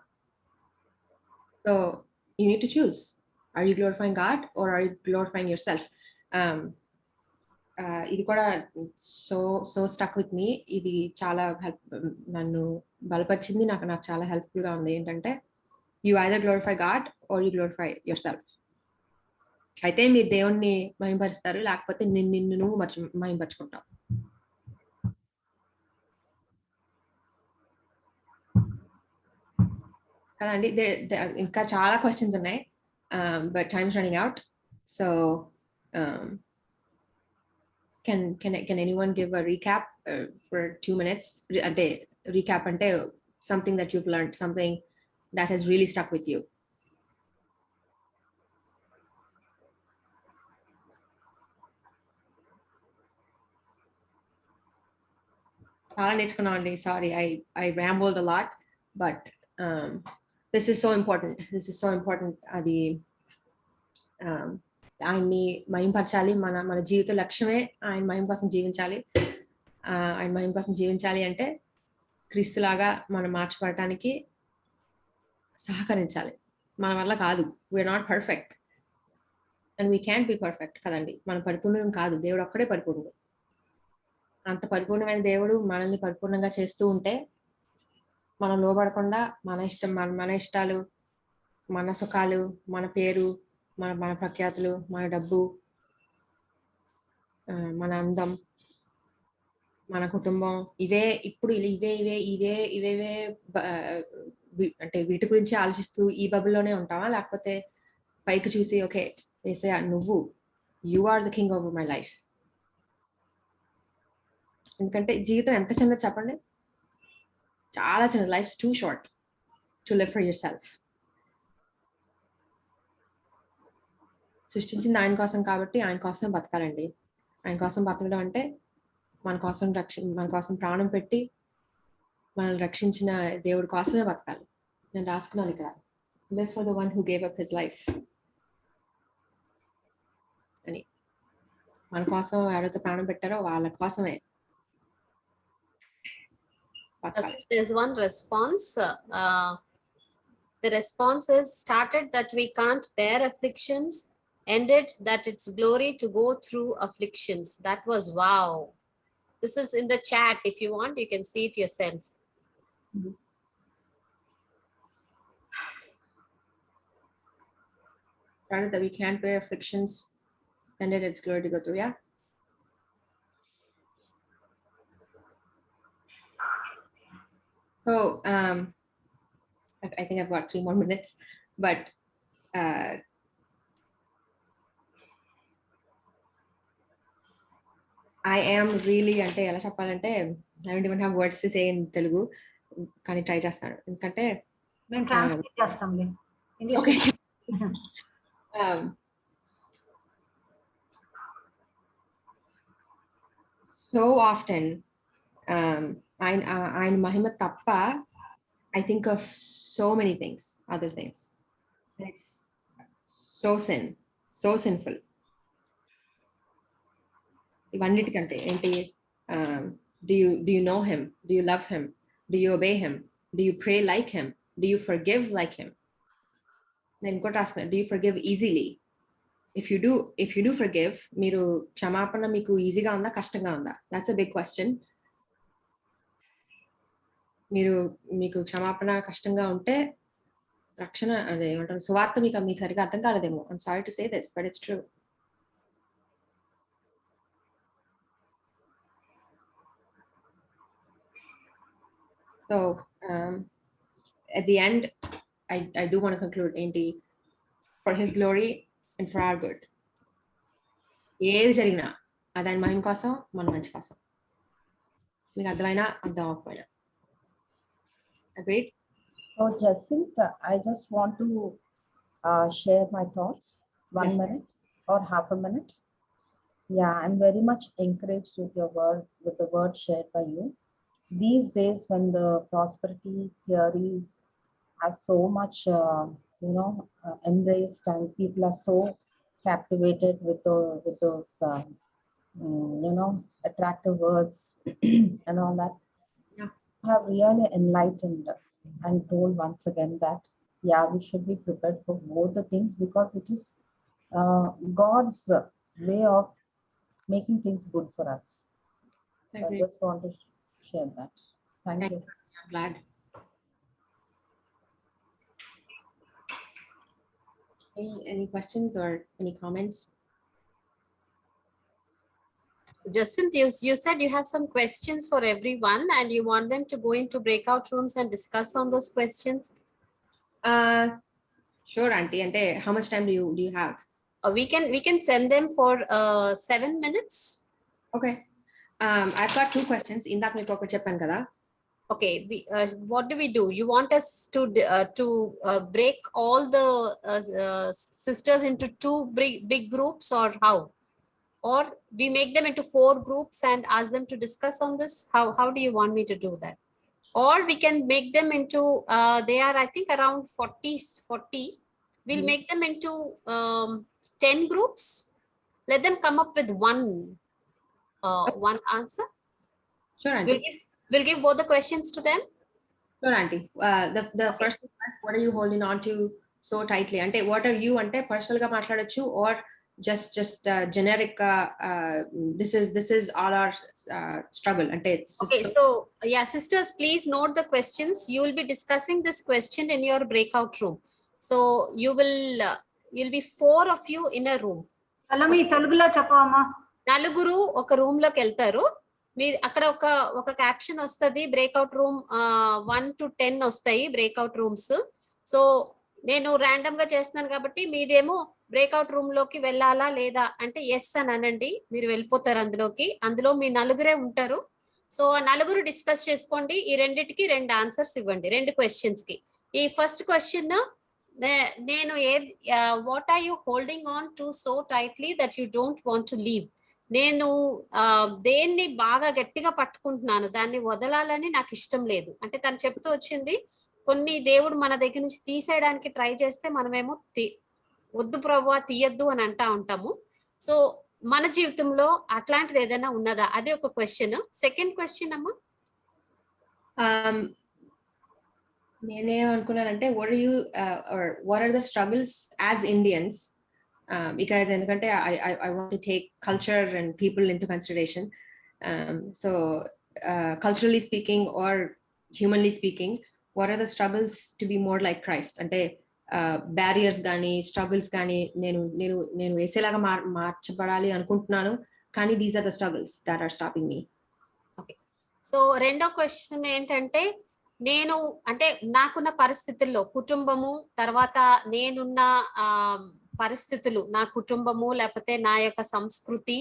Speaker 1: So you need to choose, are you glorifying God or are you glorifying your self. ఇది కూడా సో స్టక్ విత్ మీ. ఇది చాలా నన్ను బలపరిచింది, నాకు చాలా హెల్ప్ఫుల్ గా ఉంది. ఏంటంటే you either glorify God or you glorify your self. అయితే మీరు దేవుణ్ణి మహింపరుస్తారు, లేకపోతే నిన్ను నువ్వు మహింపరుచుకుంటావు. కదండి. ఇంకా చాలా క్వశ్చన్స్ ఉన్నాయి, but times running out. So can anyone give a recap for 2 minutes? అంటే recap అంటే something that you've learned, something that has really stuck with you. చాలా నేర్చుకున్నామండి. Sorry, I rambled a lot, but this is so important. అది ఆయన్ని మహింపరచాలి. మన జీవిత లక్ష్యమే ఆయన మహిమ కోసం జీవించాలి. ఆయన మహిమ కోసం జీవించాలి అంటే క్రీస్తులాగా మనం మార్చబడటానికి సహకరించాలి. మన వల్ల కాదు. We are not perfect and we can't be perfect కదండి. మన పరిపూర్ణం కాదు, దేవుడు ఒక్కడే పరిపూర్ణుడు. అంత పరిపూర్ణమైన దేవుడు మనల్ని పరిపూర్ణంగా చేస్తూ ఉంటే మనం లోబడకుండా మన ఇష్టాలు, మన సుఖాలు, మన పేరు, మన ప్రఖ్యాతులు, మన డబ్బు, మన అందం, మన కుటుంబం, ఇవే అంటే వీటి గురించి ఆలోచిస్తూ ఈ బబుల్లోనే ఉంటావా? లేకపోతే పైకి చూసి ఓకే యేసయ్యా నువ్వు you are the king over my life. ఎందుకంటే జీవితం ఎంత చిన్నది చెప్పండి, చాలా చిన్నది. Life too short to live for your self. సృష్టించింది ఆయన కోసం కాబట్టి ఆయన కోసం బతకాలండి. ఆయన కోసం బతకడం అంటే మన కోసం ప్రాణం పెట్టి మనల్ని రక్షించిన దేవుడి కోసమే బతకాలి. నేను రాసుకున్నాను ఇక్కడ, live for the one who gave up his life అని. మన కోసం ఎవరైతే ప్రాణం పెట్టారో వాళ్ళ కోసమే బతకాలి.
Speaker 5: There's one response. The response is started that we can't bear afflictions, ended that it's glory to go through afflictions. That was wow. This is in the chat. If you want, you can see it yourself.
Speaker 1: Started that we can't bear afflictions, ended it's glory to go through. Yeah. So I think I've got 3 more minutes, but I am really, అంటే ఎలా చెప్పాలంటే I don't even have words to say in Telugu, కానీ ట్రై చేస్తాను. ఎందుకంటే
Speaker 2: మేము ట్రాన్స్లేట్ చేస్తాం.
Speaker 1: ఓకే. So often ఆయన మహిమ తప్ప I think of so many things, other things. It's so sinful. ఇవన్నిటికంటే ఏంటి, do you know him? Do you love him? Do you obey him? Do you pray like him? Do you forgive like him? నేను ఇంకోటి రాసుకున్నా, do you forgive easily? If you do forgive, మీరు క్షమాపణ మీకు ఈజీగా ఉందా కష్టంగా ఉందా? That's a big question. మీకు క్షమాపణ కష్టంగా ఉంటే రక్షణ అదే ఏమంటారు సువార్త మీకు సరిగా అర్థం కాలేదేమో. I'm sorry to say this, but it's true. So at the end, I do want to conclude ఏంటి, for his glory and for our good. ఏది జరిగినా అది ఆయన మహిమ కోసం, మన మంచి కోసం. మీకు అర్థమైనా అర్థం అవ్వకపోయినా. Agreed?
Speaker 6: So Jacinta, I just want to share my thoughts. 1
Speaker 1: Yes.
Speaker 6: minute or half a minute. Yeah, I'm very much encouraged with your word, with the word shared by you. These days, when the prosperity theories are so much, embraced, and people are so captivated with those, attractive words and all that,
Speaker 1: Yeah.
Speaker 6: have really enlightened and told once again that, yeah, we should be prepared for both the things, because it is God's way of making things good for us. I
Speaker 1: Agree.
Speaker 6: just want to share that. Thank
Speaker 1: Thank
Speaker 6: you.
Speaker 1: you. I'm glad. Any questions or any comments?
Speaker 5: Jacinth, you said you have some questions for everyone and you want them to go into breakout rooms and discuss on those questions.
Speaker 1: Sure, auntie. And how much time do you have?
Speaker 5: We can send them for 7 minutes.
Speaker 1: Okay. I've got 2 questions. Indak meeku oka cheppan kada.
Speaker 5: Okay, what do we do? You want us to break all the sisters into 2 big groups, or how? Or we make them into 4 groups and ask them to discuss on this? How do you want me to do that? Or we can make them into they are, I think, around 40. We'll make them into 10 groups. Let them come up with one answer.
Speaker 1: Sure, auntie.
Speaker 5: We'll give both the questions to them.
Speaker 1: Sure, auntie. The first one, what are you holding on to so tightly? Ante what are you personal ga matladachu, or just generic this is all our struggle?
Speaker 5: Okay, so yeah, sisters, please note the questions. You will be discussing this question in your breakout room. So you'll be 4 of you in a room.
Speaker 2: చలమి తెలుగులో చెప్పవమ్మా.
Speaker 5: నలుగురు ఒక రూమ్ లోకి వెళ్తారు. మీరు అక్కడ ఒక క్యాప్షన్ వస్తుంది, బ్రేక్అవుట్ రూమ్ 1 to 10 వస్తాయి బ్రేక్అవుట్ రూమ్స్. సో నేను ర్యాండమ్ గా చేస్తున్నాను కాబట్టి మీదేమో బ్రేక్అవుట్ రూమ్ లోకి వెళ్ళాలా లేదా అంటే ఎస్ అని అనండి, మీరు వెళ్ళిపోతారు అందులోకి. అందులో మీ నలుగురే ఉంటారు. సో నలుగురు డిస్కస్ చేసుకోండి. ఈ రెండిటికి 2 ఆన్సర్స్ ఇవ్వండి, 2 క్వశ్చన్స్ కి. ఈ ఫస్ట్ క్వశ్చన్, నేను what are you holding on to so tightly that you don't want to leave? నేను దేన్ని బాగా గట్టిగా పట్టుకుంటున్నాను, దాన్ని వదలాలని నాకు ఇష్టం లేదు అంటే తను చెప్తూ వచ్చింది. కొన్ని దేవుడు మన దగ్గర నుంచి తీసేయడానికి ట్రై చేస్తే మనమేమో వద్దు ప్రభువా తీయద్దు అని అంటా ఉంటాము. సో మన జీవితంలో అట్లాంటిది ఏదైనా ఉన్నదా? అది ఒక క్వశ్చన్. సెకండ్ క్వశ్చన్ అమ్మా,
Speaker 1: నేనేమనుకున్నానంటే what are the struggles as Indians? Because ఎందుకంటే I want to take culture and people into consideration. So culturally speaking or humanly speaking, what are the struggles to be more like Christ? అంటే బ్యారియర్స్ కానీ స్ట్రగుల్స్ కానీ నేను వేసేలాగా మార్చబడాలి అనుకుంటున్నాను, కానీ these are the struggles that are stopping me.
Speaker 5: Okay, so రెండో క్వశ్చన్ ఏంటంటే, నేను అంటే నాకున్న పరిస్థితుల్లో కుటుంబము, తర్వాత నేనున్న పరిస్థితులు, నా కుటుంబము లేకపోతే నా యొక్క సంస్కృతి,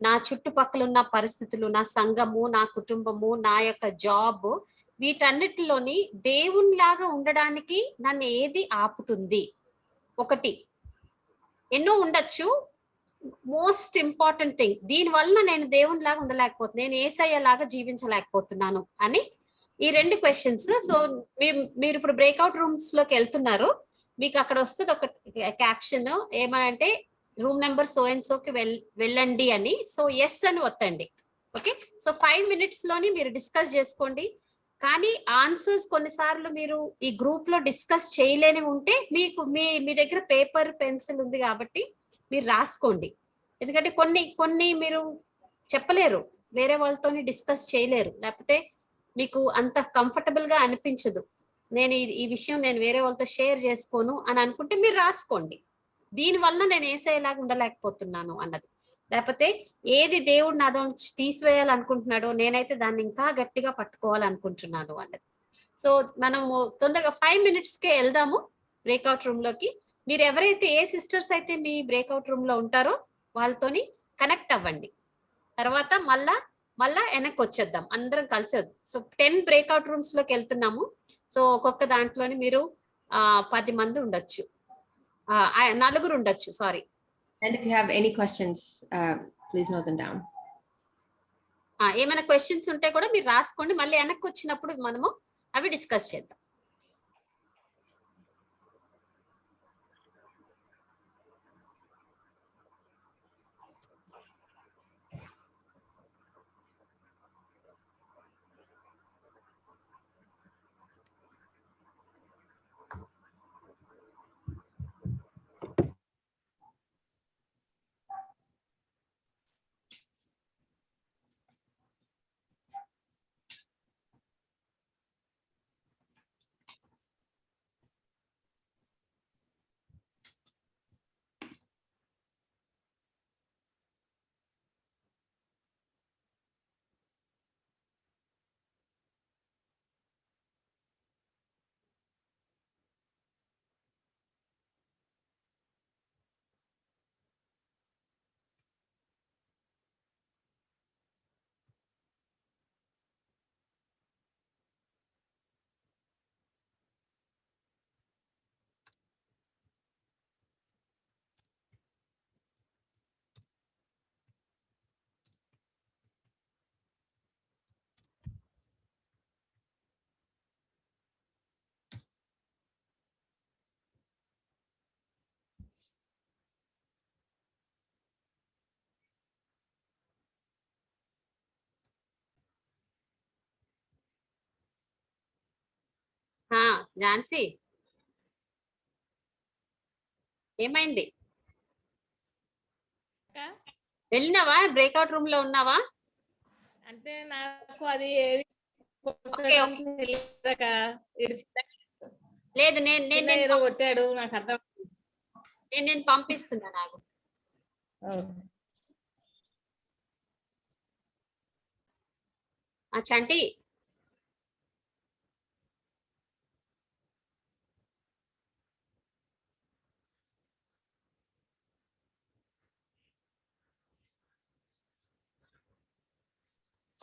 Speaker 5: నా చుట్టుపక్కల ఉన్న పరిస్థితులు, నా సంఘము, నా కుటుంబము, నా యొక్క జాబ్, వీటన్నిటిలోని దేవునిలాగా ఉండడానికి నన్ను ఏది ఆపుతుంది? ఒకటి, ఎన్నో ఉండొచ్చు. మోస్ట్ ఇంపార్టెంట్ థింగ్, దీని వలన నేను దేవునిలాగా ఉండలేకపోతున్నాను, నేను యేసయ్యలాగా జీవించలేకపోతున్నాను అని ఈ 2 క్వశ్చన్స్. సో మీరు ఇప్పుడు బ్రేక్అవుట్ రూమ్స్ లోకి వెళ్తున్నారు, మీకు అక్కడ వస్తుంది ఒక క్యాప్షన్, ఏమనంటే రూమ్ నెంబర్ సో అండ్ సోకి వెళ్ళండి అని. సో ఎస్ అని వత్తండి. ఓకే, సో 5 minutes లోని మీరు డిస్కస్ చేసుకోండి. కానీ ఆన్సర్స్ కొన్నిసార్లు మీరు ఈ గ్రూప్ లో డిస్కస్ చేయలేని ఉంటే మీకు మీ దగ్గర పేపర్ పెన్సిల్ ఉంది కాబట్టి మీరు రాసుకోండి. ఎందుకంటే కొన్ని మీరు చెప్పలేరు, వేరే వాళ్ళతో డిస్కస్ చేయలేరు, లేకపోతే మీకు అంత కంఫర్టబుల్ గా అనిపించదు. నేను ఈ విషయం నేను వేరే వాళ్ళతో షేర్ చేసుకోను అని అనుకుంటే మీరు రాసుకోండి, దీనివల్ల నేను యేసయ్యలాగా ఉండలేకపోతున్నాను అన్నది. లేకపోతే ఏది దేవుడు నాదో నుంచి తీసివేయాలనుకుంటున్నాడో నేనైతే దాన్ని ఇంకా గట్టిగా పట్టుకోవాలనుకుంటున్నాను అన్నది. సో మనము తొందరగా 5 minutesకే వెళ్దాము బ్రేక్అవుట్ రూమ్ లోకి. మీరు ఎవరైతే ఏ సిస్టర్స్ అయితే మీ బ్రేక్అవుట్ రూమ్ లో ఉంటారో వాళ్ళతోని కనెక్ట్ అవ్వండి. తర్వాత మళ్ళా వెనక్కి వచ్చేద్దాం, అందరం కలిసి. సో 10 బ్రేక్అవుట్ రూమ్స్ లోకి వెళ్తున్నాము. సో ఒక్కొక్క దాంట్లోని మీరు 10 మంది ఉండొచ్చు, 4 ఉండొచ్చు, sorry.
Speaker 1: And if you have any questions, please note them down.
Speaker 5: ఏమైనా క్వశ్చన్స్ ఉంటే కూడా మీరు రాసుకోండి, మళ్ళీ వెనక్కి వచ్చినప్పుడు మనము అవి డిస్కస్ చేద్దాం. ఝాన్సీ ఏమైంది? వెళ్ళినావా? బ్రేక్అవుట్ రూమ్ లో ఉన్నావా?
Speaker 7: అంటే నాకు అది ఏది
Speaker 5: ఓకే, లేదు నేను నేను
Speaker 7: ఏదో కొట్టాడు నాకు అర్థం.
Speaker 5: నేను పంపిస్తున్నా నాకు. చంటి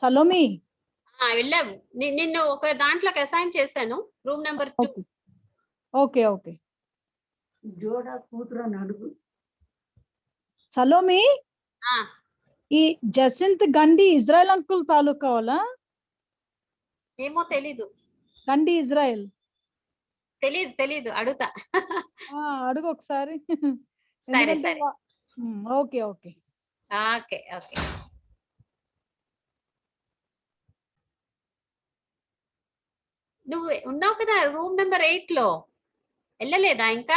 Speaker 8: సలోమి
Speaker 5: వెళ్ళావు. నిన్ను ఒక దాంట్లోకి అసైన్ చేశాను, రూమ్ నెంబర్ 2.
Speaker 8: Okay okay.
Speaker 2: జోడా కూతురు అని అడుగు.
Speaker 8: సలోమి ఈ జసింత్ గండి ఇజ్రాయెల్ అంకుల్ తాలూకా వాళ్ళ?
Speaker 5: ఏమో తెలీదు.
Speaker 8: గండి ఇజ్రాయెల్
Speaker 5: తెలీదు అడుగుతా.
Speaker 8: అడుగు ఒకసారి.
Speaker 5: సరే సరే.
Speaker 8: Okay okay
Speaker 5: okay okay. నువ్వు ఉన్నావు కదా రూమ్ నెంబర్ 8 లో, వెళ్ళలేదా ఇంకా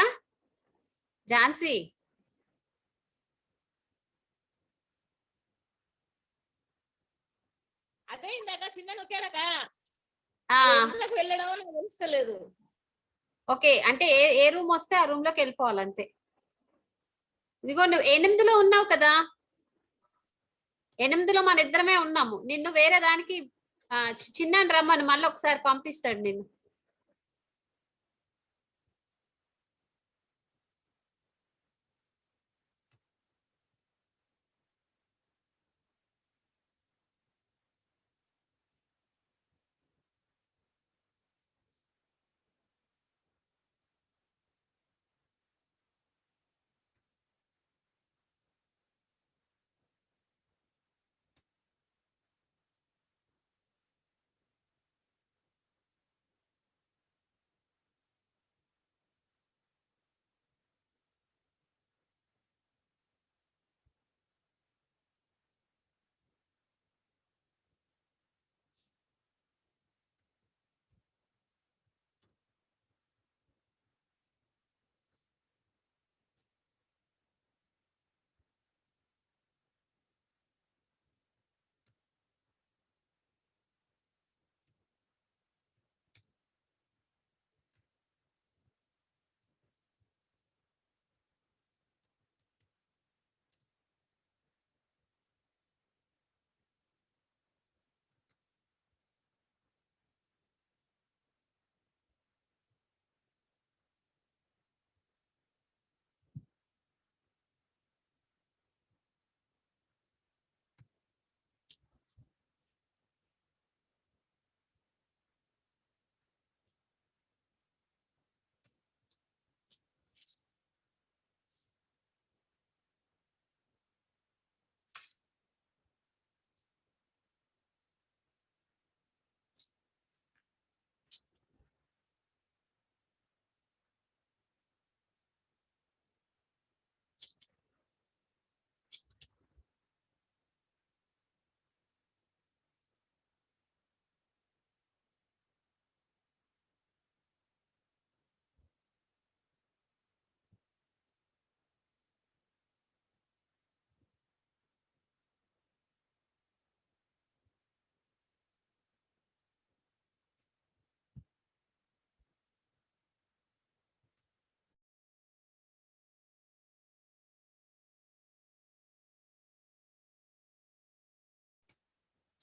Speaker 5: ఝాన్సీ?
Speaker 7: అదే ఇందాక చిన్న నొక్కాడక
Speaker 5: ఆ,
Speaker 7: వెళ్ళడం నాకు తెలుస్తలేదు.
Speaker 5: ఓకే, అంటే ఏ రూమ్ వస్తే ఆ రూమ్ లోకి వెళ్ళిపోవాలి అంతే. ఇదిగో నువ్వు 8లో ఉన్నావు కదా, 8లో మన ఇద్దరమే ఉన్నాము. నిన్ను వేరే దానికి చిన్న రమ్మని మళ్ళీ ఒకసారి పంపిస్తాడు నిన్ను.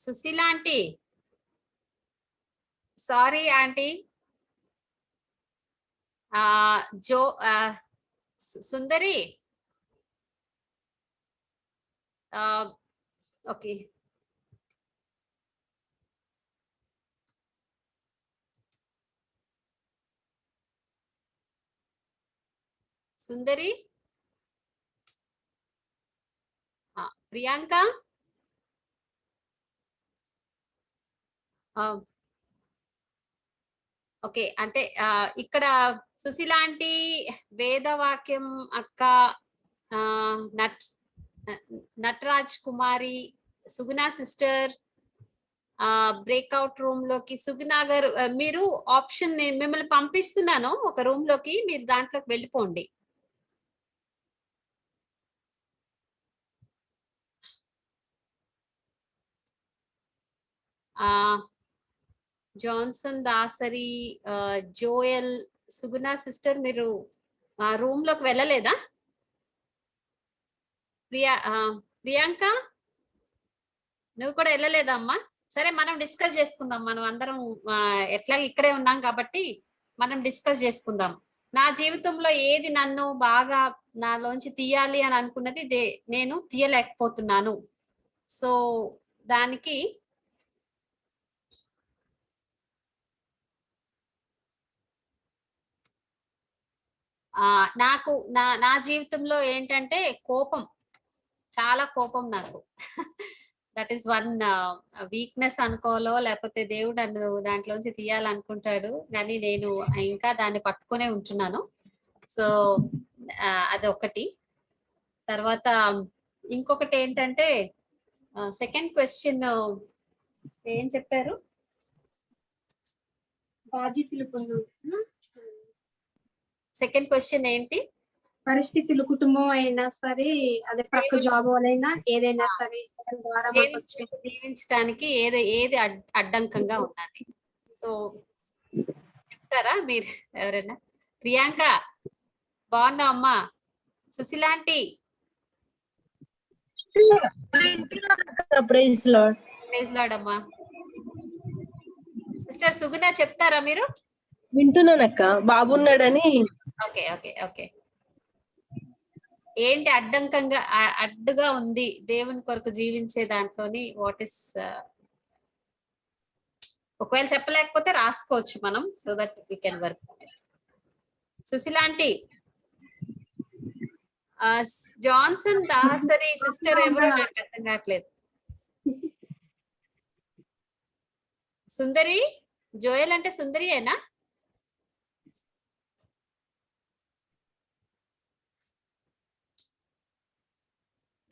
Speaker 5: Sushila aunty, sorry aunty. జో సుందరి, ఓకే. సుందరి, ప్రియాంక, ఓకే. అంటే ఇక్కడ సుశీల ఆంటీ, వేదవాక్యం అక్క, Nataraj Kumari, Suguna sister, breakout room లోకి సుగుణ గారు, మీరు ఆప్షన్ నేను మిమ్మల్ని పంపిస్తున్నాను ఒక రూమ్ లోకి, మీరు దాంట్లోకి వెళ్ళిపోండి. జాన్సన్ దాసరి, జోయల్, సుగుణ సిస్టర్, మీరు రూమ్ లోకి వెళ్ళలేదా? ప్రియాంక, నువ్వు కూడా వెళ్ళలేదా అమ్మా? సరే, మనం డిస్కస్ చేసుకుందాం. మనం అందరం ఎట్లా ఇక్కడే ఉన్నాం కాబట్టి మనం డిస్కస్ చేసుకుందాం. నా జీవితంలో ఏది నన్ను బాగా నాలోంచి తీయాలి అని అనుకున్నది నేను తీయలేకపోతున్నాను. సో దానికి నాకు నా జీవితంలో ఏంటంటే కోపం, చాలా కోపం నాకు. దట్ ఈస్ వన్ వీక్నెస్ అనుకోవాలో, లేకపోతే దేవుడు నన్ను దాంట్లోంచి తీయాలనుకుంటాడు, కానీ నేను ఇంకా దాన్ని పట్టుకునే ఉంటున్నాను. సో అదొకటి. తర్వాత ఇంకొకటి ఏంటంటే సెకండ్ క్వశ్చన్ ఏం చెప్పారు? సెకండ్ క్వశ్చన్ ఏంటి?
Speaker 9: పరిస్థితులు కుటుంబం అయినా సరే, అదే ప్రక్క జాబ్ అయినా ఏదైనా సరే ద్వారా
Speaker 5: జీవించడానికి ఏది అడ్డంకంగా ఉన్నది. సో చెప్తారా మీరు ఎవరైనా? ప్రియాంక, బాగున్నా అమ్మా? Sushila aunty,
Speaker 10: praise Lord.
Speaker 5: Praise Lord అమ్మా. సిస్టర్ సుగుణ చెప్తారా మీరు?
Speaker 10: వింటున్నానక్క, బాబున్నాడని.
Speaker 5: Okay okay okay. ఏంటి అడ్డుగా ఉంది దేవుని కొరకు జీవించే దాంట్లోని? వాట్ ఇస్, ఒకవేళ చెప్పలేకపోతే రాసుకోవచ్చు మనం, so that we can work. Sushila aunty, Johnson Dasari sister ఎవరో నాకు అర్థం కావట్లేదు. సుందరి, జోయల్ అంటే సుందరియేనా?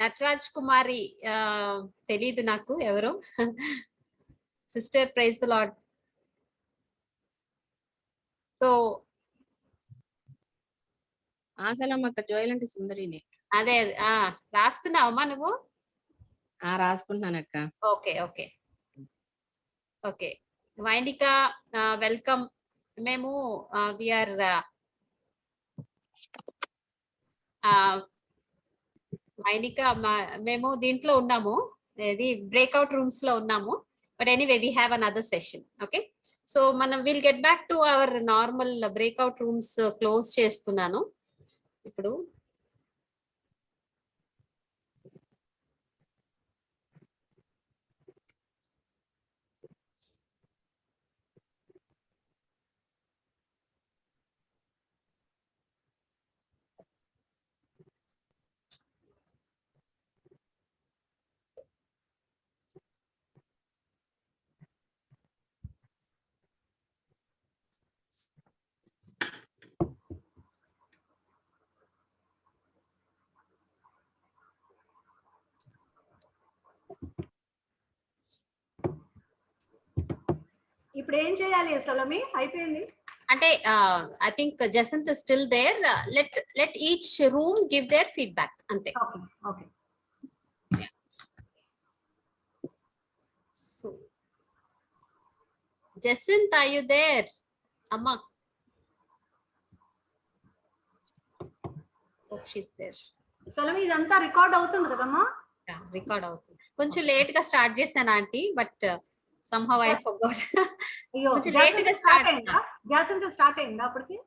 Speaker 5: నటరాజ్ కుమారి, తెలీదు నాకు ఎవరు. Sister, praise the Lord. So
Speaker 11: ఆశలమ్మక్క, జోయల్ అంటే సుందరిని.
Speaker 5: అదే రాస్తున్నావమ్మా నువ్వు?
Speaker 11: రాసుకుంటున్నానక్క.
Speaker 5: Okay okay okay. Vainika, welcome. మేము విఆర్ వైనిక, మేము దీంట్లో ఉన్నాము, ఇది బ్రేక్అవుట్ రూమ్స్ లో ఉన్నాము. But anyway we have another session. Okay, so మనం will get back to our normal breakout rooms. Close చేస్తున్నాను ఇప్పుడు.
Speaker 2: ఇప్పుడు ఏం చేయాలి సలోమి? అయిపోయింది
Speaker 5: అంటే I think Jasanth is still there. Let each room give their feedback అంతే.
Speaker 2: Okay.
Speaker 5: So Jasanth, are you there అమ్మా? Hope she is there.
Speaker 2: Salomi, ఇదంతా రికార్డ్ అవుతుంది కదమ్మా?
Speaker 5: రికార్డ్ అవుతుంది. కొంచెం లేట్ గా స్టార్ట్ చేశాను aunty, but somehow I forgot.
Speaker 2: అయ్యో
Speaker 5: కొంచెం లేట్ గా
Speaker 2: స్టార్ట్
Speaker 5: స్టార్ట్
Speaker 2: అయిందా? జాసంత స్టార్ట్ అయిందా అప్పటికి?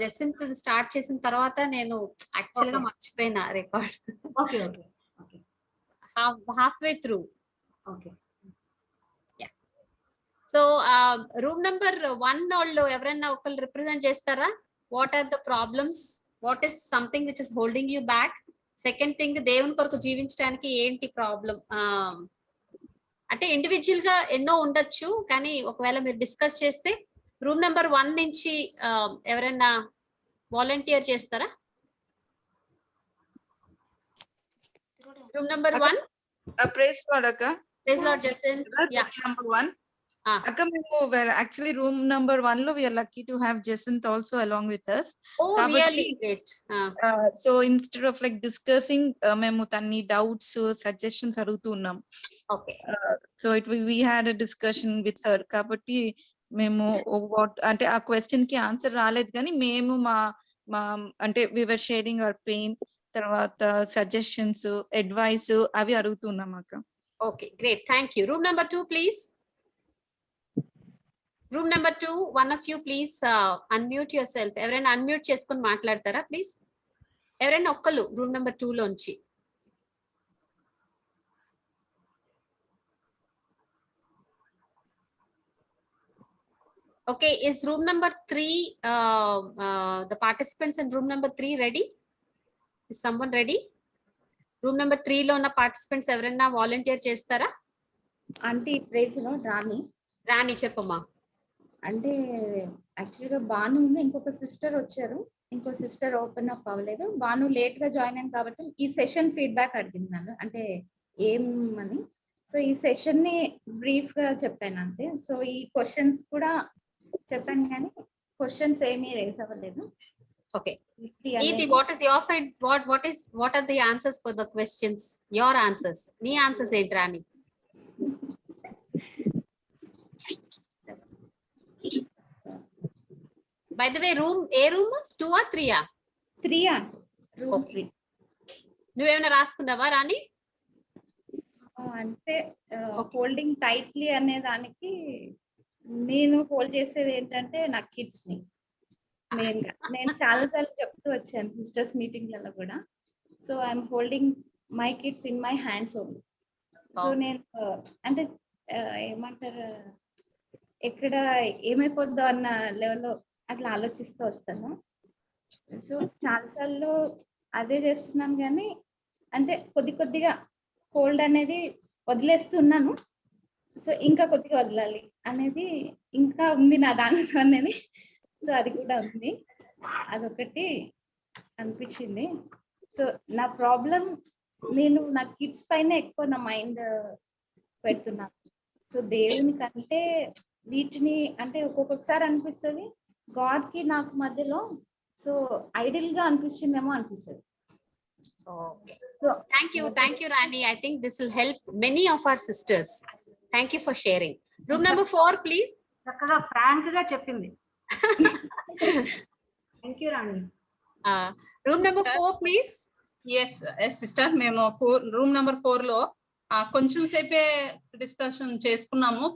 Speaker 5: జసింత్ స్టార్ట్ చేసిన తర్వాత నేను యాక్చువల్ గా
Speaker 2: Okay.
Speaker 5: మర్చిపోయినా record.
Speaker 2: Okay okay okay
Speaker 5: half way through.
Speaker 2: Okay.
Speaker 5: So room number 1 వాళ్ళు ఎవరైనా ఒకళ్ళు రిప్రజెంట్ చేస్తారా? What are the problems? What is something which is holding you back? Second thing, దేవుని కొరకు జీవించడానికి ఏంటి ప్రాబ్లం? అంటే ఇండివిజువల్ గా ఎన్నో ఉండొచ్చు, కానీ ఒకవేళ మీరు డిస్కస్ చేస్తే రూమ్ నెంబర్ 1 నుంచి ఎవరైనా వాలంటీర్ చేస్తారా? Room number 1.
Speaker 12: ప్రైజ్ లార్డ్ అక్క.
Speaker 5: Praise Lord Jasanth. Yeah.
Speaker 12: Number 1. Akka, మేము actually room number 1 లో we are lucky to have Jacinth also along with us.
Speaker 5: Oh, really great.
Speaker 12: So instead of like discussing, మేము తన్ని doubts, suggestions అడుగుతూ ఉన్నాం.
Speaker 5: Okay.
Speaker 12: So we had a discussion with her. కాబట్టి మేము అంటే ఆ క్వశ్చన్ కి ఆన్సర్ రాలేదు, కానీ మేము మా అంటే we were sharing our pain, తర్వాత సజెషన్స్, అడ్వైస్ అవి అడుగుతున్నాం అక్క.
Speaker 5: Okay, great. Thank you. Room number 2, please. Room number 2, one of you please unmute yourself. ఎవరైనా unmute చేసుకొని మాట్లాడతారా ప్లీజ్? ఎవరైనా ఒక్కళ్ళు రూమ్ నెంబర్ 2 లోంచి. Okay, is room number 3, the participants in room number 3 ready? Is someone ready? Room number 3 లో ఉన్న పార్టిసిపెంట్స్ ఎవరైనా వాలంటీర్ చేస్తారా?
Speaker 13: ఆంటీ ప్రైజ్ లో
Speaker 5: రాణి చెప్పమ్మా.
Speaker 13: అంటే యాక్చువల్గా బాను ఇంకొక సిస్టర్ వచ్చారు, ఇంకో సిస్టర్ ఓపెన్ అప్ అవ్వలేదు. బాను లేట్ గా జాయిన్ అయింది కాబట్టి ఈ సెషన్ ఫీడ్బ్యాక్ అడిగింది నన్ను, అంటే ఏమని. సో ఈ సెషన్ ని బ్రీఫ్ గా చెప్పాను అంతే. సో ఈ క్వశ్చన్స్ కూడా చెప్పాను, కానీ క్వశ్చన్స్ ఏమీ రేస్ అవ్వలేదు.
Speaker 5: Okay. Neeti, what is your side? What are the answers for the questions? Your answers. Nee answers ఏంటి రాణి? By the way, A room 2 or 3?
Speaker 13: 3. Room 3.
Speaker 5: నువ్వేమైనా రాసుకున్నావా రాణి?
Speaker 13: అంటే హోల్డింగ్ టైట్లీ అనే దానికి నేను హోల్డ్ చేసేది ఏంటంటే నా కిడ్స్ ని మెయిన్ గా. నేను చాలా సార్లు చెప్తూ వచ్చాను సిస్టర్స్ మీటింగ్లలో కూడా. So I'm holding my kids in my hands only. So నేను అంటే ఏమంటారు, ఎక్కడ ఏమైపోద్దో అన్న లెవెల్లో అట్లా ఆలోచిస్తూ వస్తాను. సో చాలాసార్లు అదే చేస్తున్నాను, కానీ అంటే కొద్దిగా హోల్డ్ అనేది వదిలేస్తున్నాను. సో ఇంకా కొద్దిగా వదలాలి అనేది ఇంకా ఉంది నా దాంట్లో అనేది. సో అది కూడా ఉంది, అదొకటి అనిపించింది. సో నా ప్రాబ్లం, నేను నా కిడ్స్ పైన ఎక్కువ నా మైండ్ పెడుతున్నాను. సో దేవుని కంటే వీటిని అంటే ఒక్కొక్కసారి అనిపిస్తుంది గాడ్ కి నాకు మధ్యలో సో ఐడియల్ గా అనిపిస్తుందేమో అనిపిస్తుంది.
Speaker 5: Okay. So thank you Rani. I think this will help many of our sisters. Thank you for sharing. Room number 4 please.
Speaker 2: చక్కగా ఫ్రాంక్ గా చెప్పింది. Thank you Rani.
Speaker 5: Room number 4 please.
Speaker 4: Yes sister, మేము రూమ్ నెంబర్ 4 లో కొంచెం సేపే డిస్కషన్ చేసుకున్నాము.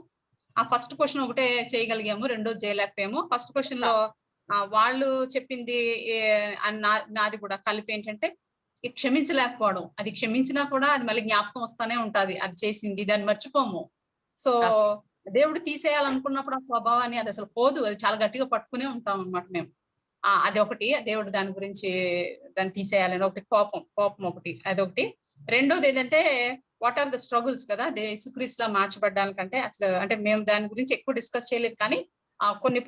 Speaker 4: ఆ ఫస్ట్ క్వశ్చన్ ఒకటే చేయగలిగాము, రెండో చేయలేకపోయాము. ఫస్ట్ క్వశ్చన్ లో వాళ్ళు చెప్పింది నాది కూడా కలిపి ఏంటంటే క్షమించలేకపోవడం. అది క్షమించినా కూడా అది మళ్ళీ జ్ఞాపకం వస్తానే ఉంటది, అది చేసింది దాన్ని మర్చిపోము. సో దేవుడు తీసేయాలనుకున్నప్పుడు ఆ స్వభావాన్ని అది అసలు పోదు, అది చాలా గట్టిగా పట్టుకునే ఉంటాం అన్నమాట మేము. అది ఒకటి, దేవుడు దాని గురించి దాన్ని తీసేయాలని ఒకటి కోపం ఒకటి, అదొకటి. రెండోది ఏంటంటే వాట్ ఆర్ ద స్ట్రగుల్స్ కదా, యేసుక్రీస్తులా మార్చబడ్డానికంటే అసలు అంటే మేము దాని గురించి ఎక్కువ డిస్కస్ చేయలేదు, కానీ కొన్ని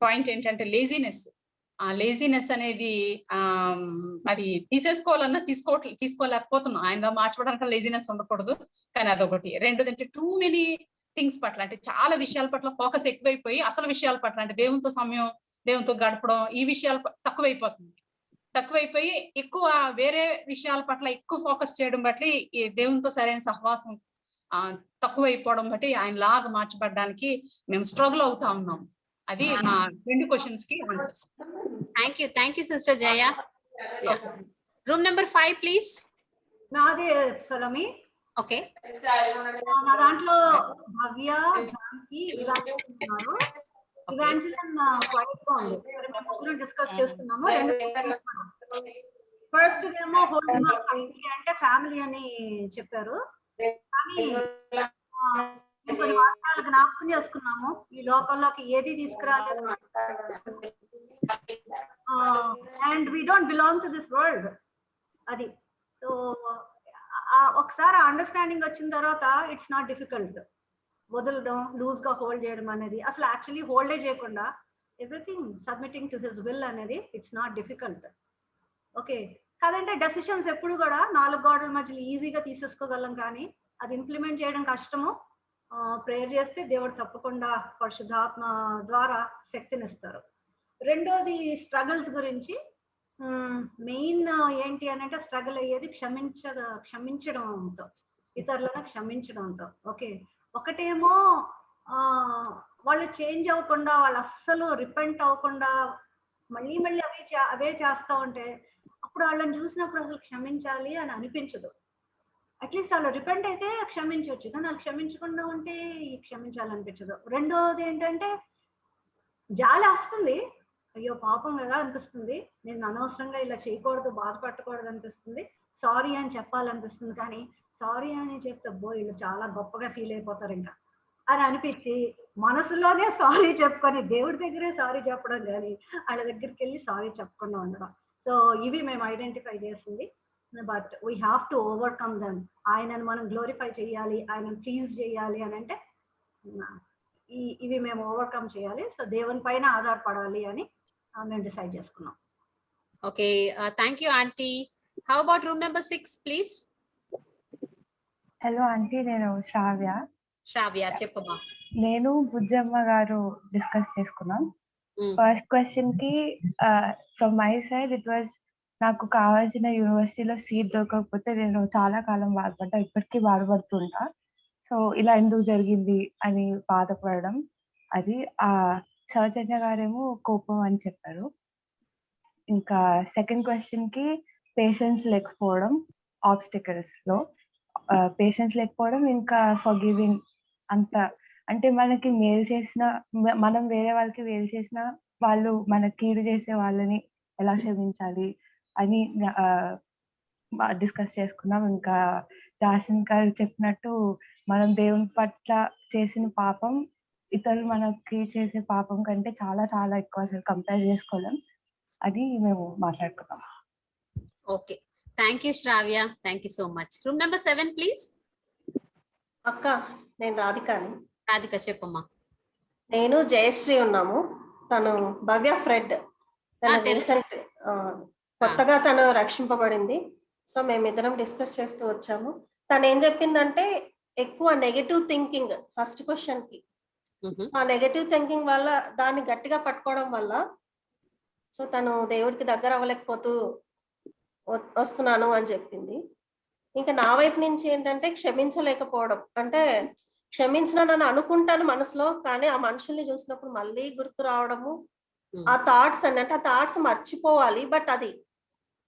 Speaker 4: పాయింట్ ఏంటంటే లేజినెస్ అనేది అది తీసేసుకోవాలన్నా తీసుకోలేకపోతున్నాం. ఆయన మార్చబడడానికి లేజినెస్ ఉండకూడదు, కానీ అదొకటి. రెండోది అంటే టూ మెనీ థింగ్స్ పట్ల, అంటే చాలా విషయాల పట్ల ఫోకస్ ఎక్కువైపోయి అసలు విషయాల పట్ల అంటే దేవునితో గడపడం ఈ విషయాలు తక్కువైపోయి ఎక్కువ వేరే విషయాల పట్ల ఎక్కువ ఫోకస్ చేయడం బట్టి ఈ దేవునితో సరైన సహవాసం తక్కువైపోవడం బట్టి ఆయన లాగా మార్చబడడానికి మేము స్ట్రగుల్ అవుతా ఉన్నాం. అది మా రెండు క్వశ్చన్స్ కి answers.
Speaker 5: Thank you sister Jaya. Room number 5 please.
Speaker 2: నాది సలోమి.
Speaker 5: ఓకే.
Speaker 2: నా దాంట్లో భవ్య, ఝాన్సీ, ఇవాంజలిన్ ఉన్నారు. ఇవాంజలిన్ క్వైట్ గా ఉంది. మరి మేము ముగ్గురు డిస్కస్ చేస్తున్నాము. ఫస్ట్ ఏమో హోల్డింగ్ ఆన్ టైట్లీ అంటే ఫ్యామిలీ అని చెప్పారు. కానీ కొన్ని వాక్యాలు జ్ఞాపకం చేసుకున్నాము. ఈ లోకంలోకి ఏది తీసుకురాలేదు. And we don't belong to this world. అది సో ఒకసారి అండర్స్టాండింగ్ వచ్చిన తర్వాత ఇట్స్ నాట్ డిఫికల్ట్. వదలడం, లూజ్ గా హోల్డ్ చేయడం అనేది అసలు యాక్చువల్లీ హోల్డే చేయకుండా everything submitting to his will అనేది ఇట్స్ నాట్ డిఫికల్ట్. ఓకే, కాదంటే డెసిషన్స్ ఎప్పుడు కూడా 4 గోడల మధ్యలో ఈజీగా తీసేసుకోగలం, కానీ అది ఇంప్లిమెంట్ చేయడం కష్టము. ప్రేయర్ చేస్తే దేవుడు తప్పకుండా పరిశుద్ధాత్మ ద్వారా శక్తినిస్తారు. రెండోది స్ట్రగుల్స్ గురించి. మెయిన్ ఏంటి అని అంటే స్ట్రగుల్ అయ్యేది క్షమించడంతో, ఇతరులను క్షమించడంతో. ఓకే, ఒకటేమో వాళ్ళు చేంజ్ అవ్వకుండా, వాళ్ళు అస్సలు రిపెంట్ అవ్వకుండా మళ్ళీ మళ్ళీ అవే చేస్తూ ఉంటే అప్పుడు వాళ్ళని చూసినప్పుడు అసలు క్షమించాలి అని అనిపించదు. అట్లీస్ట్ వాళ్ళు రిపెంట్ అయితే క్షమించవచ్చు, కానీ వాళ్ళు క్షమించకుండా ఉంటే క్షమించాలనిపించదు. రెండోది ఏంటంటే జాలి వస్తుంది, అయ్యో పాపం కదా అనిపిస్తుంది, నేను అనవసరంగా ఇలా చేయకూడదు, బాధపడకూడదు అనిపిస్తుంది, సారీ అని చెప్పాలనిపిస్తుంది. కానీ సారీ అని చెప్తే వీళ్ళు చాలా గొప్పగా ఫీల్ అయిపోతారు ఇంకా అని అనిపించి మనసులోనే సారీ చెప్పుకొని దేవుడి దగ్గరే సారీ చెప్పడం, కానీ వాళ్ళ దగ్గరికి వెళ్ళి సారీ చెప్పకుండా ఉండడం. సో ఇవి మేము ఐడెంటిఫై చేసింది. But we have to overcome them. ఆయనను మనం గ్లోరిఫై చేయాలి, ఆయనను ప్లీజ్ చేయాలి అని అంటే ఇవి మేము ఓవర్కమ్ చేయాలి. సో దేవుని పైన ఆధారపడాలి అని మేము డిసైడ్ చేసుకున్నాం.
Speaker 5: Okay, thank you aunty. How about room number 6 please?
Speaker 14: Hello aunty, నేను శ్రావ్య.
Speaker 5: శ్రావ్య చెప్పమ్మా.
Speaker 14: నేను బుజ్జమ్మ గారు డిస్కస్ చేసుకున్నాం. ఫస్ట్ క్వశ్చన్ కి from my side it was, నాకు కావాల్సిన యూనివర్సిటీలో సీట్ దొరకకపోతే నేను చాలా కాలం బాధపడ్డా, ఇప్పటికీ బాధపడుతుంటా. సో ఇలా ఎందుకు జరిగింది అని బాధపడడం. అది చైతన్య గారేమో కోపం అని చెప్పారు. ఇంకా సెకండ్ క్వశ్చన్ కి పేషెన్స్ లేకపోవడం, ఆబ్స్టికల్స్ లో పేషెన్స్ లేకపోవడం, ఇంకా ఫర్గివింగ్. అంత అంటే మనకి మేలు చేసిన, మనం వేరే వాళ్ళకి మేలు చేసిన వాళ్ళు మన కీడు చేసే వాళ్ళని ఎలా క్షమించాలి అని డిస్కస్ చేసుకున్నాం. ఇంకా జాసిన్ గారు చెప్పినట్టు మనం దేవుని పట్ల చేసిన పాపం ఇతరులు మనకి చేసే పాపం కంటే చాలా చాలా ఎక్కువ, అసలు కంపేర్ చేసుకోలేం. అది మేము మాట్లాడుకున్నాం.
Speaker 5: Okay, thank you Shravya, thank you so much. Room number 7 please.
Speaker 15: అక్క, నేను రాధికాని.
Speaker 5: రాధిక చెప్పమ్మా.
Speaker 15: నేను జయశ్రీ ఉన్నాము. తను భవ్య ఫ్రెండ్. తను రీసెంట్ కొత్తగా తను రక్షింపబడింది. సో మేమిద్దరం డిస్కస్ చేస్తూ వచ్చాము. తను ఏం చెప్పిందంటే ఎక్కువ నెగటివ్ థింకింగ్ ఫస్ట్ క్వశ్చన్ కి. సో ఆ నెగటివ్ థింకింగ్ వల్ల, దాన్ని గట్టిగా పట్టుకోవడం వల్ల, సో తను దేవుడికి దగ్గర అవ్వలేకపోతూ వస్తున్నాను అని చెప్పింది. ఇంకా నా వైపు నుంచి ఏంటంటే క్షమించలేకపోవడం. అంటే క్షమించినానని అనుకుంటాను మనసులో, కానీ ఆ మనుషుల్ని చూసినప్పుడు మళ్ళీ గుర్తు రావడము, ఆ థాట్స్ అంటే ఆ థాట్స్ మర్చిపోవాలి, బట్ అది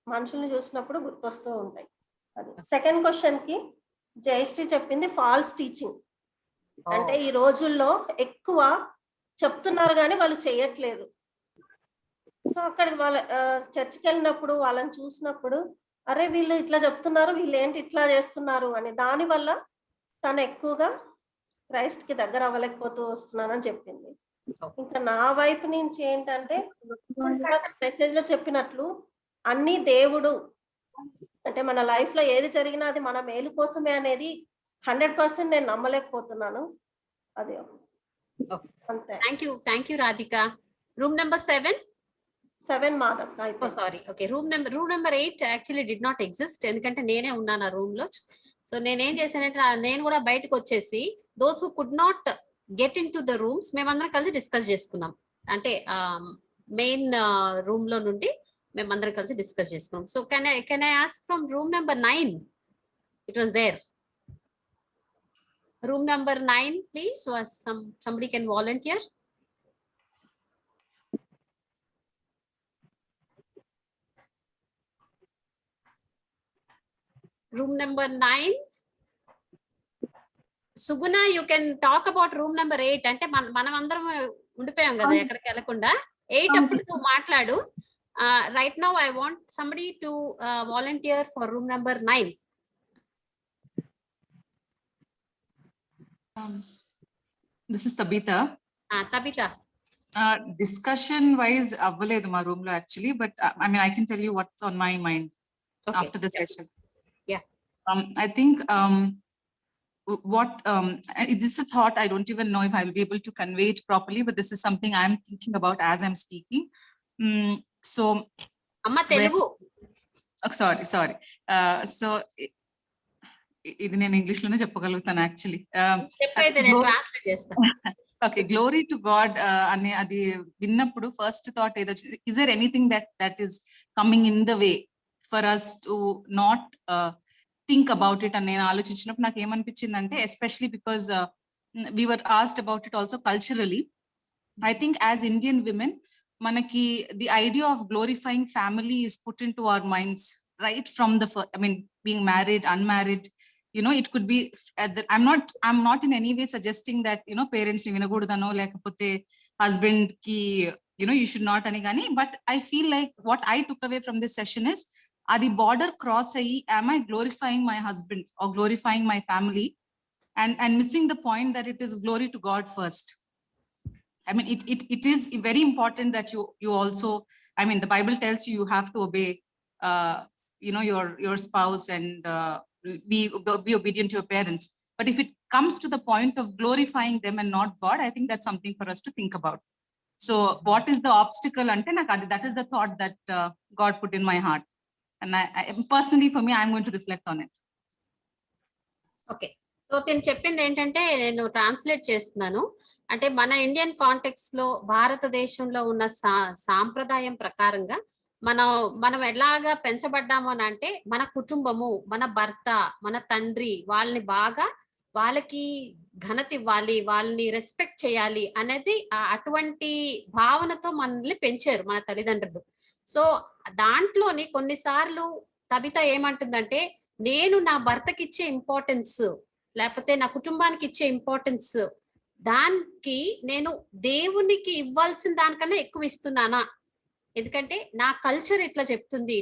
Speaker 15: మనుషుల్ని చూసినప్పుడు గుర్తొస్తూ ఉంటాయి. అది సెకండ్ క్వశ్చన్ కి జయశ్రీ చెప్పింది ఫాల్స్ టీచింగ్. అంటే ఈ రోజుల్లో ఎక్కువ చెప్తున్నారు కానీ వాళ్ళు చేయట్లేదు. సో అక్కడికి వాళ్ళ చర్చికి వెళ్ళినప్పుడు వాళ్ళని చూసినప్పుడు, అరే వీళ్ళు ఇట్లా చెప్తున్నారు, వీళ్ళు ఏంటి ఇట్లా చేస్తున్నారు అని, దాని వల్ల తను ఎక్కువగా క్రైస్ట్ కి దగ్గర అవ్వలేకపోతూ వస్తున్నానని చెప్పింది. ఇంకా నా వైపు నుంచి ఏంటంటే మెసేజ్ లో చెప్పినట్లు అన్ని దేవుడు, అంటే మన లైఫ్ లో ఏది జరిగినా అది మన మేలు కోసమే అనేది 100% నేను నమ్మలేకపోతున్నాను. అది అంతే.
Speaker 5: Thank you Radhika. Room number 7
Speaker 15: మాదక్క.
Speaker 5: Sorry, okay. Room number 8 actually did not exist, ఎందుకంటే నేనే ఉన్నాను ఆ రూమ్ లో. సో నేనేం చేశానంటే నేను కూడా బయటకు వచ్చేసి, those who could not get in to the rooms మేమందరం కలిసి డిస్కస్ చేసుకున్నాం. అంటే మెయిన్ రూమ్ లో నుండి మేమందరం కలిసి డిస్కస్ చేసుకున్నాం. So can I ask from room number 9? It was there. Room number 9 please. somebody can volunteer. Room number 9. Suguna you can talk about room number 8. అంటే మనం అందరం ఉండిపోయాం కదా ఎక్కడికి వెళ్ళకుండా. 8 అప్పుడు నువ్వు మాట్లాడు. Right now I want somebody to volunteer for room number 9.
Speaker 16: This is Tabitha.
Speaker 5: Tabitha,
Speaker 16: discussion wise అవ్వలేదు మా రూమ్ లో actually, but I mean I can tell you what's on my mind after the session. I think what this is a thought. I don't even know if I will be able to convey it properly, but this is something I'm thinking about as I'm speaking. So
Speaker 5: amma telugu.
Speaker 16: Sorry. So ఇది నేను ఇంగ్లీష్ లోనే చెప్పగలుగుతాను actually. Okay, glory to God అనే అది విన్నప్పుడు ఫస్ట్ థాట్ ఏదో, is there anything that is coming in the way for us to not think about it అని నేను ఆలోచించినప్పుడు నాకు ఏమనిపించిందంటే, especially because we were asked about it also culturally. I think as Indian women మనకి the idea of glorifying family is put in to our minds right from the I mean being married, unmarried. It could be I'm not in any way suggesting that parents ni vinagudano lekapothe husband ki you should not ani gani, but I feel like what I took away from this session is adi border cross ayi, am I glorifying my husband or glorifying my family, and missing the point that it is glory to God first. I mean it is very important that you also, I mean the Bible tells you have to obey your spouse and be obedient to your parents, but if it comes to the point of glorifying them and not God, I think that's something for us to think about. So what is the obstacle ante నాకు that is the thought that God put in my heart, and I personally, for me, I'm going to reflect on it.
Speaker 5: Okay, so నేను చెప్పింది ఏంటంటే నేను ట్రాన్స్లేట్ చేస్తున్నాను. అంటే మన ఇండియన్ కాంటెక్స్ట్ లో భారతదేశంలో ఉన్న సాంప్రదాయం ప్రకారంగా మనం ఎలాగా పెంచబడ్డాము అని అంటే, మన కుటుంబము, మన భర్త, మన తండ్రి వాళ్ళకి ఘనత ఇవ్వాలి, వాళ్ళని రెస్పెక్ట్ చేయాలి అనేది అటువంటి భావనతో మనల్ని పెంచారు మన తల్లిదండ్రులు. సో దాంట్లోని కొన్నిసార్లు తబిత ఏమంటుందంటే, నేను నా భర్తకి ఇచ్చే ఇంపార్టెన్స్ లేకపోతే నా కుటుంబానికి ఇచ్చే ఇంపార్టెన్స్ దానికి నేను దేవునికి ఇవ్వాల్సిన దానికన్నా ఎక్కువ ఇస్తున్నానా? ఎందుకంటే నా కల్చర్ ఇట్లా చెప్తుంది,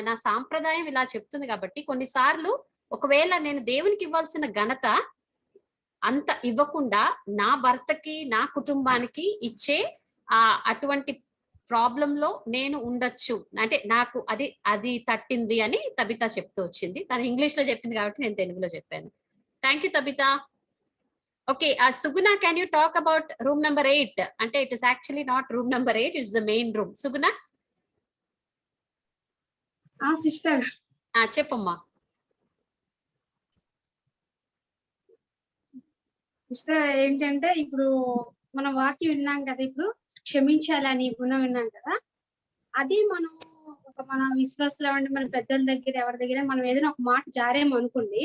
Speaker 5: నా సాంప్రదాయం ఇలా చెప్తుంది. కాబట్టి కొన్నిసార్లు ఒకవేళ నేను దేవునికి ఇవ్వాల్సిన ఘనత అంత ఇవ్వకుండా నా భర్తకి, నా కుటుంబానికి ఇచ్చే అటువంటి ప్రాబ్లం లో నేను ఉండొచ్చు. అంటే నాకు అది తట్టింది అని తబిత చెప్తూ వచ్చింది. తను ఇంగ్లీష్ లో చెప్పింది కాబట్టి నేను తెలుగులో చెప్పాను. Thank you Tabitha. Okay, Suguna, can you talk about room number 8? Ante it is actually not room number 8, it's the main room. Suguna?
Speaker 9: Sister.
Speaker 5: Cheppamma.
Speaker 9: Sister ఏంటంటే, ఇప్పుడు మనం వాక్యం విన్నాం కదా, ఇప్పుడు క్షమించాలని గుణం విన్నాం కదా, అది మనం మన విశ్వాసంలో అంటే మన పెద్దల దగ్గర ఎవరి దగ్గర మనం ఏదైనా ఒక మాట జారేమో అనుకోండి,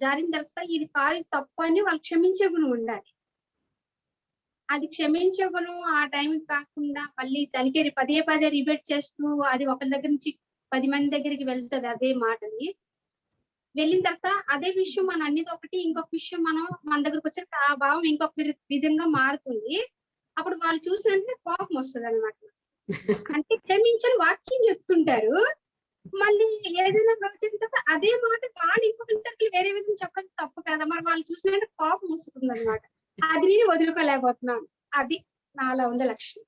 Speaker 9: జారిన తర్వాత ఇది కాదు తప్పు అని వాళ్ళు క్షమించే గుణం ఉండాలి. అది క్షమించే గుణం ఆ టైంకి కాకుండా మళ్ళీ దానికి పదే రిపీట్ చేస్తూ అది ఒకరి దగ్గర నుంచి 10 మంది దగ్గరికి వెళ్తుంది అదే మాటని. వెళ్ళిన తర్వాత అదే విషయం మన అన్నిది ఒకటి, ఇంకొక విషయం మన దగ్గరకు వచ్చే ఆ భావం ఇంకొక విధంగా మారుతుంది. అప్పుడు వాళ్ళు చూసినంటే కోపం వస్తుంది అనమాట. అంటే క్షమించని వాక్యం చెప్తుంటారు, మళ్ళీ ఏదైనా వచ్చిన తర్వాత అదే మాట వాళ్ళు ఇంకొకరికి వేరే విధంగా చెప్పడం తప్పు కదా, మరి వాళ్ళు చూసినంటే కోపం వస్తుంది అనమాట. అది నేను వదులుకోలేకపోతున్నాను. అది నాలో ఉన్న లక్ష్యం.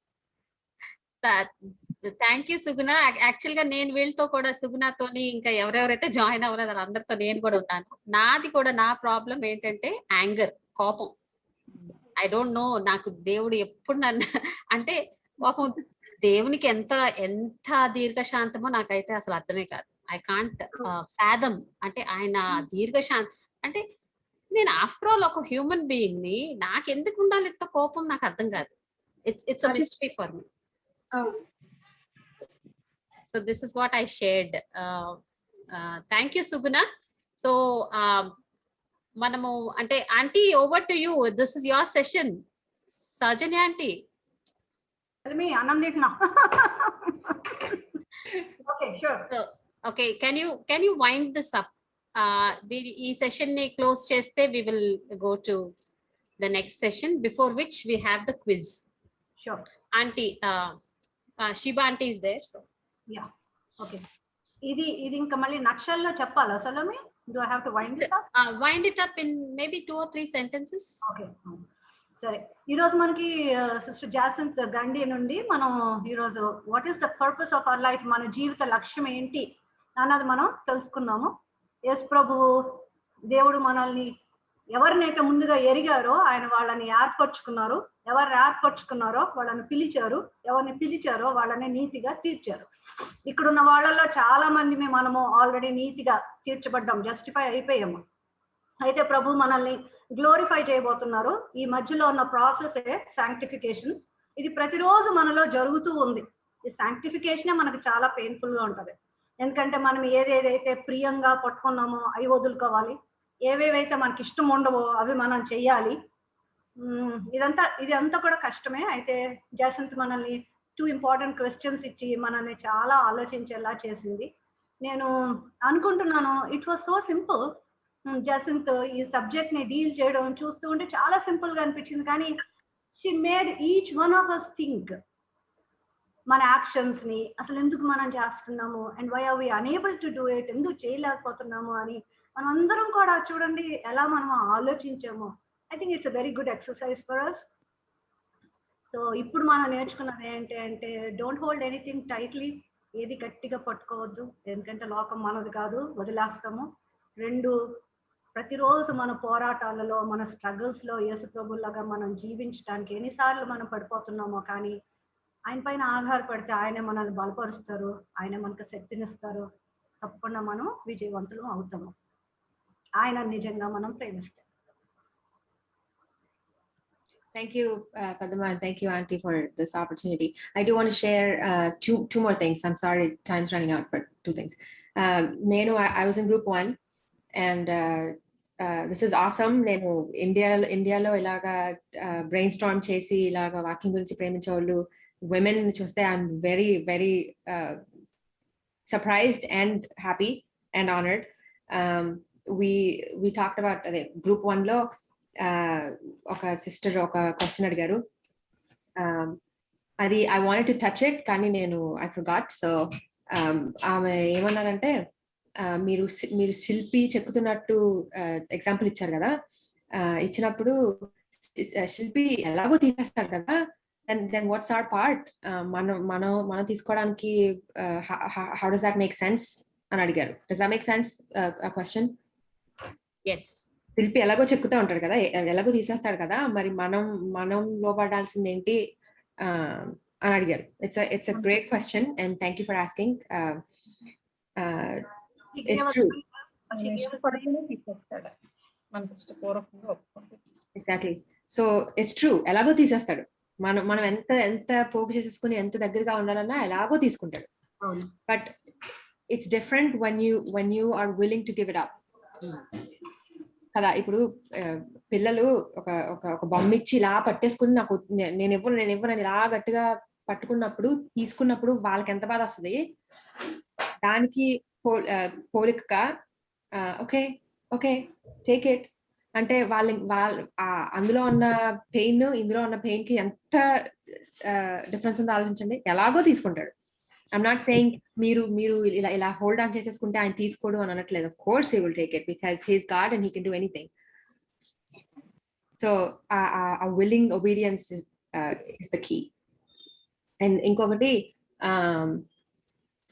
Speaker 5: Thank you Suguna. యాక్చువల్ గా నేను వీళ్ళతో కూడా సుగుణతోని ఇంకా ఎవరెవరైతే జాయిన్ అవ్వలేదు వాళ్ళందరితో నేను కూడా ఉన్నాను. నాది కూడా నా ప్రాబ్లం ఏంటంటే యాంగర్, కోపం. ఐ డోంట్ నో, నాకు దేవుడు ఎప్పుడు నన్ను అంటే పాపం దేవునికి ఎంత ఎంత దీర్ఘశాంతమో నాకైతే అసలు అర్థమే కాదు. I can't fathom. అంటే ఆయన దీర్ఘశాంతం అంటే నేను ఆఫ్టర్ ఆల్ ఒక హ్యూమన్ బీయింగ్ ని, నాకు ఎందుకు ఉండాలి ఎంత కోపం నాకు అర్థం కాదు. It's a mystery for me. So this is what I shared. Thank you Suguna. So manamu ante auntie, over to you. This is your session. Sajani auntie,
Speaker 2: tell me Ananditna. Okay, sure.
Speaker 5: So, okay, can you wind this up ఈ సెషన్ ని క్లోజ్ చేస్తే we will go to the next session, before which we have the quiz.
Speaker 2: Sure.
Speaker 5: Auntie, Shiba auntie is there, so
Speaker 2: Yeah. Okay. ఇది ఇంకా మళ్ళీ నక్షల్లో చెప్పాలా Salomi? Do I have to wind it up?
Speaker 5: Wind it up in maybe 2 or 3 sentences.
Speaker 2: Okay. సరే, ఈరోజు మనకి సిస్టర్ జాసింత్ గండి నుండి మనం ఈరోజు what is the purpose of our life, మన జీవిత లక్ష్యం ఏంటి అన్నది మనం తెలుసుకున్నాము. యేసు ప్రభు దేవుడు మనల్ని ఎవరినైతే ముందుగా ఎరిగారో ఆయన వాళ్ళని ఏర్పరచుకున్నారు, ఎవరిని ఏర్పరచుకున్నారో వాళ్ళని పిలిచారు, ఎవరిని పిలిచారో వాళ్ళని నీతిగా తీర్చారు. ఇక్కడున్న వాళ్ళలో చాలా మంది మనము ఆల్రెడీ నీతిగా తీర్చబడ్డాం, జస్టిఫై అయిపోయాము. అయితే ప్రభు మనల్ని గ్లోరిఫై చేయబోతున్నారు. ఈ మధ్యలో ఉన్న ప్రాసెస్ శాంక్టిఫికేషన్. ఇది ప్రతిరోజు మనలో జరుగుతూ ఉంది. ఈ శాంక్టిఫికేషనే మనకు చాలా పెయిన్ఫుల్ గా ఉంటది. ఎందుకంటే మనం ఏదేదైతే ప్రియంగా పట్టుకున్నామో అవి వదులుకోవాలి, ఏవేవైతే మనకి ఇష్టం ఉండవో అవి మనం చెయ్యాలి. ఇదంతా కూడా కష్టమే. అయితే జసంత్ మనల్ని 2 ఇంపార్టెంట్ క్వశ్చన్స్ ఇచ్చి మనల్ని చాలా ఆలోచించేలా చేసింది. నేను అనుకుంటున్నాను ఇట్ వాస్ సో సింపుల్. జసంత్ ఈ సబ్జెక్ట్ ని డీల్ చేయడం చూస్తూ ఉంటే చాలా సింపుల్ గా అనిపించింది, కానీ she made each one of us think మన యాక్షన్స్ ని అసలు ఎందుకు మనం చేస్తున్నాము, and why are we unable to do it, ఎందుకు చేయలేకపోతున్నాము అని మనం అందరం కూడా చూడండి ఎలా మనం ఆలోచించాము. I think it's a very good exercise for us. So ఇప్పుడు మనం నేర్చుకున్నది ఏంటి అంటే డోంట్ హోల్డ్ ఎనీథింగ్ టైట్లీ, ఏది గట్టిగా పట్టుకోవద్దు, ఎందుకంటే లోకం మనది కాదు, వదిలేస్తాము. 2, ప్రతిరోజు మన పోరాటాలలో మన స్ట్రగుల్స్ లో యేసు ప్రభులాగా మనం జీవించడానికి ఎన్నిసార్లు మనం పడిపోతున్నామో, కానీ ఆయన పైన ఆధారపడితే ఆయన మనల్ని బలపరుస్తారు, ఆయన మనకు శక్తినిస్తారు. తప్పకుండా మనం విజయవంతులు అవుతాము, ఆయన నిజంగా మనం ప్రేమిస్తాం.
Speaker 1: Thank you, Padma, and thank you, Auntie, for this opportunity. I do want to share two more things. I'm sorry, time's running out, but 2 things. I was in group 1, and this is awesome. Nenu India lo ilaga brainstorm chesi ilaga walking gurinchi preminchevolu women chuste I'm very very surprised and happy and honored. We talked about group 1 lo ఒక సిస్టర్ ఒక క్వశ్చన్ అడిగారు. అది I wanted to touch it, కానీ నేను ఐ ఫర్గాట్. సో ఆమె ఏమన్నారంటే మీరు శిల్పి చెక్కుతున్నట్టు ఎగ్జాంపుల్ ఇచ్చారు కదా, ఇచ్చినప్పుడు శిల్పి ఎలాగో తీసేస్తారు కదా, దెన్ వాట్స్ అవర్ పార్ట్, మనం తీసుకోవడానికి how does that make sense అని అడిగారు. Does that make sense question?
Speaker 5: yes.
Speaker 1: శిల్పి ఎలాగో చెక్కుతూ ఉంటాడు కదా, ఎలాగో తీసేస్తాడు కదా, మరి మనం లోపడాల్సింది ఏంటి అని అడిగారు. It's a great question and thank you for asking. It's true. Exactly. So it's true, ఎలాగో తీసేస్తాడు. మనం ఎంత పోగు చేసేసుకుని ఎంత దగ్గరగా ఉండాలన్నా ఎలాగో తీసుకుంటాడు. But it's different when you are willing to give it up కదా. ఇప్పుడు పిల్లలు ఒక బొమ్మ ఇచ్చి ఇలా పట్టేసుకుని నాకు నేను ఇవ్వను ఇలా గట్టిగా పట్టుకున్నప్పుడు తీసుకున్నప్పుడు వాళ్ళకి ఎంత బాధ వస్తుంది. దానికి పోలికగా ఓకే ఓకే టేక్ ఇట్ అంటే వాళ్ళ అందులో ఉన్న పెయిన్ ఇందులో ఉన్న పెయిన్ కి ఎంత డిఫరెన్స్ ఉందో ఆలోచించండి. ఎలాగో తీసుకుంటాడు. I'm not saying మీరు ఇలా హోల్డ్ ఆన్ చేసేసుకుంటే ఆయన తీసుకోడు అని అనట్లేదు. Of course he will take it because he's God and he can do anything. So a willing obedience is the key. And ఇంకొకటి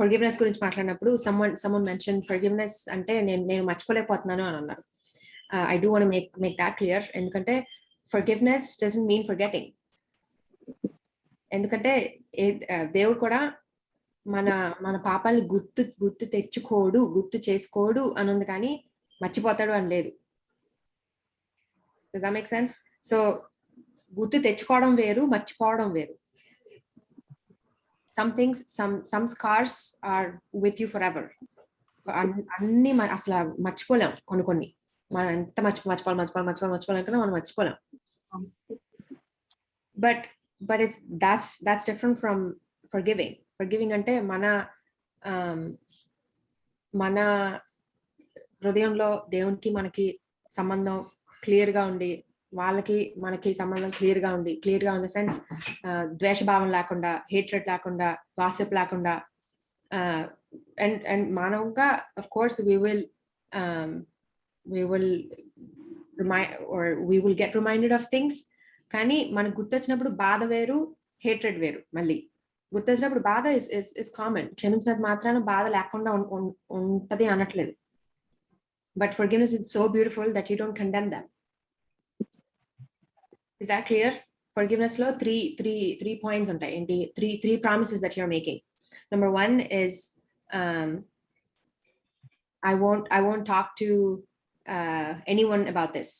Speaker 1: forgiveness గురించి మాట్లాడినప్పుడు someone mentioned forgiveness అంటే నేను మర్చిపోలేకపోతున్నాను అని అన్నారు. I do want to make that clear. ఎందుకంటే forgiveness doesn't mean forgetting. ఎందుకంటే దేవుడు కూడా మన పాపాలని గుర్తు తెచ్చుకోడు, గుర్తు చేసుకోడు అని ఉంది, కానీ మర్చిపోతాడు అని లేదు. Does that make sense? So గుర్తు తెచ్చుకోవడం వేరు, మర్చిపోవడం వేరు. some scars are with you forever. అన్ని అసలు మర్చిపోలేం. కొన్ని మనం ఎంత మర్చిపోవాలంటే మనం మర్చిపోలేం. but that's different from forgiving. Forgiving అంటే మన హృదయంలో దేవునికి మనకి సంబంధం క్లియర్ గా ఉండి, వాళ్ళకి మనకి సంబంధం క్లియర్ గా ఉండి, క్లియర్ గా ఇన్ ద సెన్స్ ద్వేషభావం లేకుండా, హేట్రెడ్ లేకుండా, గాసిప్ లేకుండా, and మానవంగా of course we will get reminded of things. కానీ మనకు గుర్తొచ్చినప్పుడు బాధ వేరు, హేట్రెడ్ వేరు. మళ్ళీ గుర్తొచ్చినప్పుడు బాధ ఇస్ కామన్. క్షమించినంత మాత్రాన బాధ లేకుండా ఉంటది అనట్లేదు. But forgiveness is so beautiful that you don't condemn them. Is that clear? Forgiveness లో three points ఉంటాయి. ఏంటి? three promises that you're making. Number one is I won't talk to anyone about this.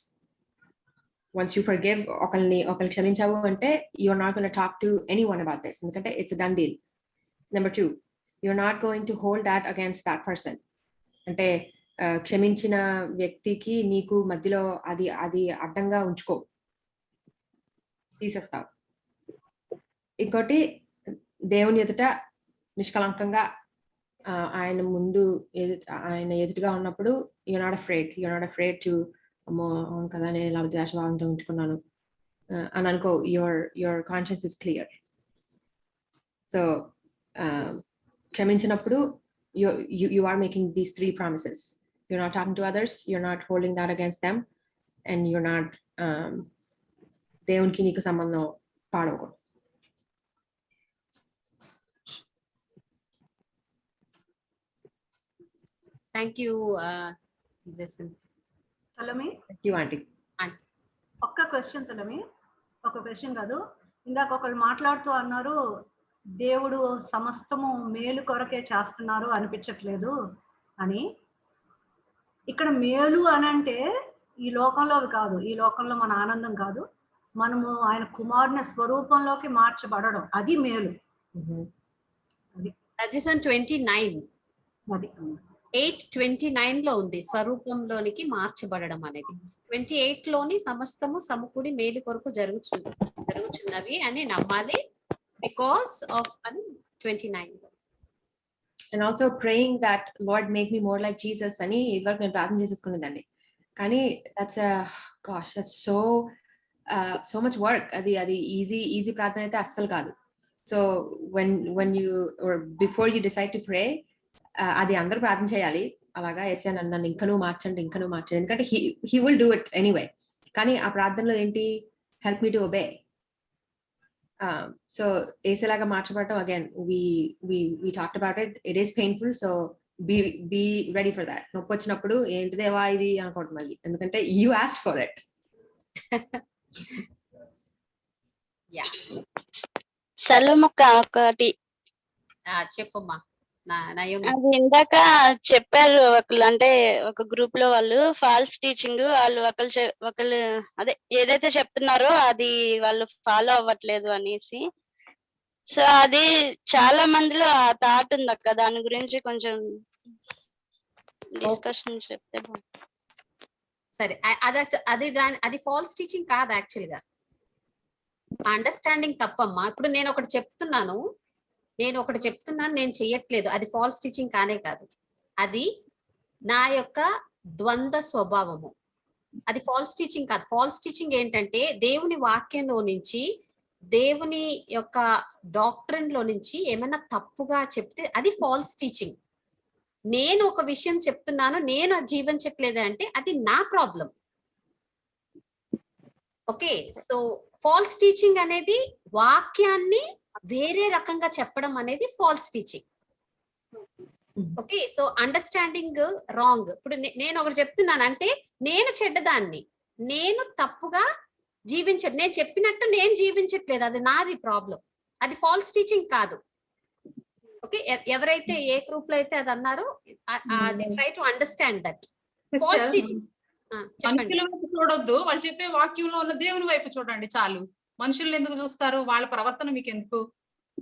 Speaker 1: Once you forgive, ఒకళ్ళని క్షమించావు అంటే you're not going to talk to anyone about this. ఎందుకంటే it's a done deal. Number two, you're not going to hold that against that person. అంటే క్షమించిన వ్యక్తికి నీకు మధ్యలో అది అడ్డంగా ఉంచుకో, తీసేస్తావు. ఇంకోటి, దేవుని ఎదుట నిష్కలంకంగా ఆయన ముందు ఆయన ఎదుటిగా ఉన్నప్పుడు you're not afraid to అమ్మో అవును కదా నేను ఇలా ద్వేషభావంతో ఉంచుకున్నాను అని అనుకో. your conscience is clear. So క్షమించినప్పుడు you are making these three promises. You're not talking to others, you're not holding that against them, and you're not దేవునికి నీకు సంబంధం పాడవకూడదు.
Speaker 5: Thank you, Jacinth.
Speaker 2: Salome?
Speaker 1: Thank you, Auntie.
Speaker 2: ఒక్క క్వశ్చన్ సలమి, ఒక క్వశ్చన్ కాదు. ఇందాక ఒకళ్ళు మాట్లాడుతూ అన్నారు, దేవుడు సమస్తము మేలు కొరకే చేస్తున్నారు అనిపించట్లేదు అని. ఇక్కడ మేలు అని అంటే ఈ లోకంలో కాదు, ఈ లోకంలో మన ఆనందం కాదు, మనము ఆయన కుమారుని స్వరూపంలోకి మార్చబడడం, అది మేలు.
Speaker 5: That is on 29. 8:29 లో ఉంది స్వరూపంలోనికి మార్చబడడం అనేది. 28 లోని సమస్తము సమకూడి మేలు కొరకు జరుగుచున్నవి అని నమ్మాలి, బికాస్ ఆఫ్ అని 29.
Speaker 1: And also praying that Lord make me more like Jesus అని ఇదివరకు నేను ప్రార్థన చేసేసుకునేదాన్ని. కానీ that's so much work. అది ఈజీ ప్రార్థన అయితే అస్సలు కాదు. So when you or before you decide to pray, అది అందరూ ప్రార్థన చేయాలి. అలాగా యేసయ్య నన్ను ఇంకా నువ్వు మార్చండి, ఎందుకంటే he will do it anyway. కానీ ఆ ప్రార్థనలో ఏంటి? help me to obey. So యేసయ్యలాగా మార్చబడటం, again we talked about it. It is painful, so be ready for that. నొప్పి వచ్చినప్పుడు ఏంటి దేవా ఇది అనుకోవడం మళ్ళీ, ఎందుకంటే you asked for it.
Speaker 17: సలోమక్క ఒకటి
Speaker 5: చెప్పమ్మా.
Speaker 17: అది ఇందాక చెప్పారు ఒకళ్ళు, అంటే ఒక గ్రూప్ లో వాళ్ళు ఫాల్స్ టీచింగ్, వాళ్ళు ఒకళ్ళు అదే ఏదైతే చెప్తున్నారో అది వాళ్ళు ఫాలో అవ్వట్లేదు అనేసి. సో అది చాలా మందిలో ఆ థాట్ ఉంది అక్క, దాని గురించి కొంచెం డిస్కషన్ చెప్తే బాగుంటుంది.
Speaker 5: సరే, అది ఫాల్స్ టీచింగ్ కాదు, యాక్చువల్ గా అండర్స్టాండింగ్ తప్పమ్మా. ఇప్పుడు నేను ఒకటి చెప్తున్నాను, నేను చెయ్యట్లేదు, అది ఫాల్స్ టీచింగ్ కానే కాదు. అది నా యొక్క ద్వంద్వ స్వభావము, అది ఫాల్స్ టీచింగ్ కాదు. ఫాల్స్ టీచింగ్ ఏంటంటే దేవుని వాక్యంలో నుంచి, దేవుని యొక్క డాక్ట్రిన్ లో నుంచి ఏమైనా తప్పుగా చెప్తే అది ఫాల్స్ టీచింగ్. నేను ఒక విషయం చెప్తున్నాను, నేను జీవించట్లేదు అంటే అది నా problem. Okay, so false teaching అనేది వాక్యాన్ని వేరే రకంగా చెప్పడం అనేది falls teaching. Okay, so understanding wrong. ఇప్పుడు నేను ఒకటి చెప్తున్నాను అంటే నేను చెడ్డదాన్ని, నేను తప్పుగా నేను చెప్పినట్టు నేను జీవించట్లేదు, అది నాది ప్రాబ్లం, అది ఫాల్స్ టీచింగ్ కాదు. ఓకే, ఎవరైతే ఏ గ్రూప్ లో అయితే అది అన్నారో try to understand that falls teaching.
Speaker 4: మనుషుల వైపు చూడొద్దు, వాళ్ళు చెప్పే వాక్యంలో ఉన్న దేవుని వైపు చూడండి చాలు. మనుషుల్ని ఎందుకు చూస్తారు? వాళ్ళ ప్రవర్తన మీకు ఎందుకు?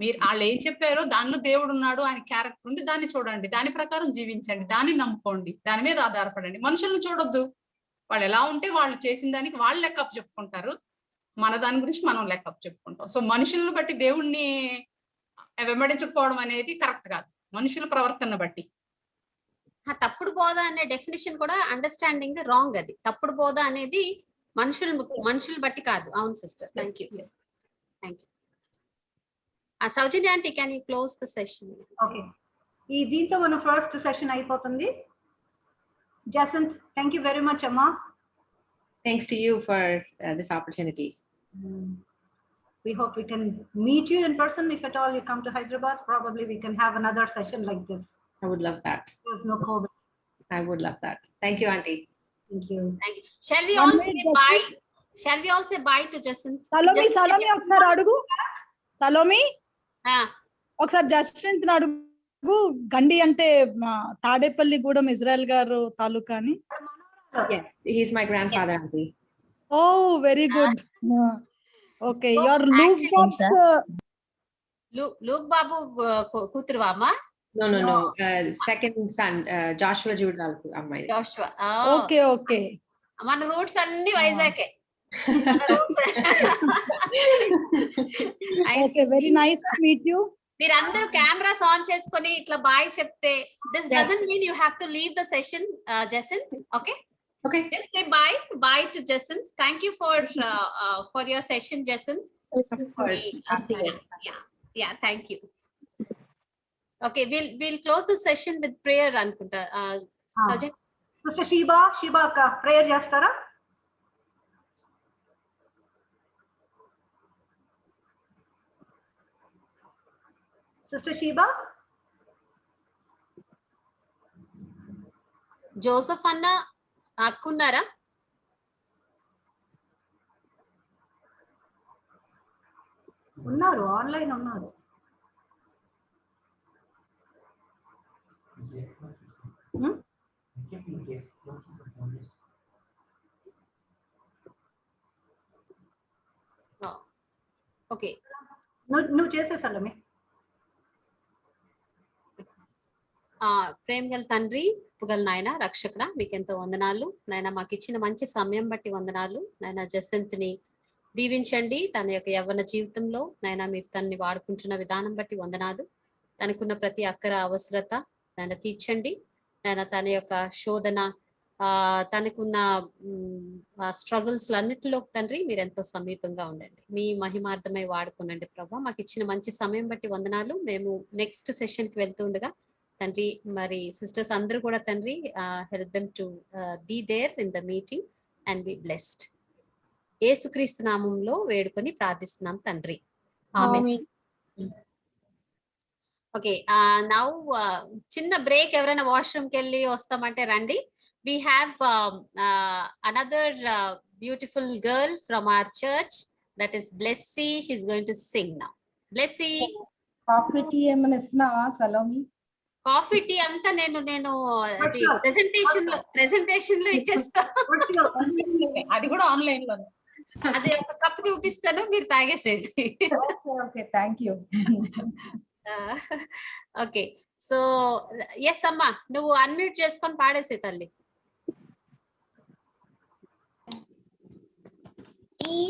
Speaker 4: మీరు వాళ్ళు ఏం చెప్పారో దానిలో దేవుడు ఉన్నాడు, ఆయన క్యారెక్టర్ ఉంది, దాన్ని చూడండి, దాని ప్రకారం జీవించండి, దాన్ని నమ్ముకోండి, దాని మీద ఆధారపడండి. మనుషులను చూడొద్దు, వాళ్ళు ఎలా ఉంటే వాళ్ళు చేసిన దానికి వాళ్ళు లెక్కప్ చెప్పుకుంటారు, మన దాని గురించి మనం లెక్కప్ చెప్పుకుంటాం. సో మనుషులను బట్టి దేవుణ్ణి వెంబడించకపోవడం అనేది కరెక్ట్ కాదు, మనుషుల ప్రవర్తన బట్టి.
Speaker 5: తప్పుడు బోధ అనే డెఫినేషన్ కూడా అండర్స్టాండింగ్ రాంగ్. అది తప్పుడు బోధ అనేది మనుషులు బట్టి కాదు. అవును sister, thank you. Soujanya aunty, can you close the session?
Speaker 2: Okay, ఈ దీంతో మన ఫస్ట్ సెషన్ అయిపోతుంది. జసంత్, థ్యాంక్ యూ వెరీ మచ్ అమ్మా.
Speaker 1: Thanks to you for this opportunity.
Speaker 2: We hope we can meet you in person. If at all you come to Hyderabad, probably we can have another session like this.
Speaker 1: I would love that.
Speaker 2: There's no COVID.
Speaker 1: I would love that. Thank you, Auntie.
Speaker 2: Thank you.
Speaker 5: Shall we all say bye? Shall we all say bye to Jacinth?
Speaker 8: Salomi ఒకసారి అడుగు. సలోమి ఒకసారి జస్టిన్ అడుగు. గండి అంటే తాడేపల్లి గూడెం ఇజ్రాయెల్ గారు తాలూకా అని.
Speaker 1: Yes, he's my grandfather, Auntie.
Speaker 8: Oh, very good. Okay, your Luke Bob's
Speaker 5: Luke Babu కూతురు అమ్మా?
Speaker 1: No. Second son, Joshua Jude అమ్మాయి.
Speaker 5: Joshua.
Speaker 8: Okay, okay.
Speaker 5: మన రూట్స్ అన్ని Vizag.
Speaker 8: Okay, very nice to meet you.
Speaker 5: మీరందరూ కెమెరాస్ ఆన్ చేసుకొని ఇట్లా బాయ్ చెప్తే, this doesn't mean you have to leave the session, Jasanth. Okay, just say bye to Jacinth. Thank you for your session, Jacinth.
Speaker 1: Of course.
Speaker 5: Yeah, thank you. Okay, we'll close the session with prayer anukunta. Sajid,
Speaker 2: Sister Shiba akka prayer chestara? Sister Shiba?
Speaker 5: Joseph Anna అక్కున్నారా?
Speaker 2: ఉన్నారు, ఆన్లైన్ ఉన్నారు.
Speaker 5: ఓకే,
Speaker 2: నువ్వు చేసేసాలమే.
Speaker 5: ప్రేమ గల తండ్రి, పుగల నాయన, రక్షకుడ, మీకెంతో వందనాలు నాయన. మాకు ఇచ్చిన మంచి సమయం బట్టి వందనాలు నాయన. జసంత్ ని దీవించండి. తన యొక్క యవ్వన జీవితంలో నాయన మీరు తనని వాడుకుంటున్న విధానం బట్టి వందనాలు. తనకున్న ప్రతి అక్కర అవసరత నాయన తీర్చండి నాయన. తన యొక్క శోధన, తనకున్న స్ట్రగుల్స్ అన్నిటిలో తండ్రి మీరు ఎంతో సమీపంగా ఉండండి. మీ మహిమార్థమై వాడుకునండి ప్రభా. మాకు ఇచ్చిన మంచి సమయం బట్టి వందనాలు. మేము నెక్స్ట్ సెషన్ కి వెళ్తుండగా తండ్రి, మరి సిస్టర్స్ అందరూ కూడా తండ్రి help them to be there in the meeting and be blessed. యేసుక్రీస్తు నామంలో వేడుకొని ప్రార్థిస్తున్నాం తండ్రి, ఆమేన్. ఓకే, నౌ చిన్న బ్రేక్. ఎవరైనా వాష్రూమ్ కి వెళ్ళి వస్తామంటే రండి. We have another beautiful girl from our church, that is Blessy. She's going to sing now. Blessy,
Speaker 6: coffee tea ఏమైనా ఇస్తున్నావా సలోమి?
Speaker 5: కాఫీ టీ అంతా నేను ప్రెజెంటేషన్ లో ఇచ్చేస్తా.
Speaker 4: అది కూడా ఆన్లైన్ లో.
Speaker 5: అది ఒక కప్ చూపిస్తాను, మీరు తాగేసేయండి.
Speaker 6: Okay, thank you.
Speaker 5: Okay, so yes అమ్మా, నువ్వు అన్మ్యూట్ చేసుకొని పాడేసే తల్లి.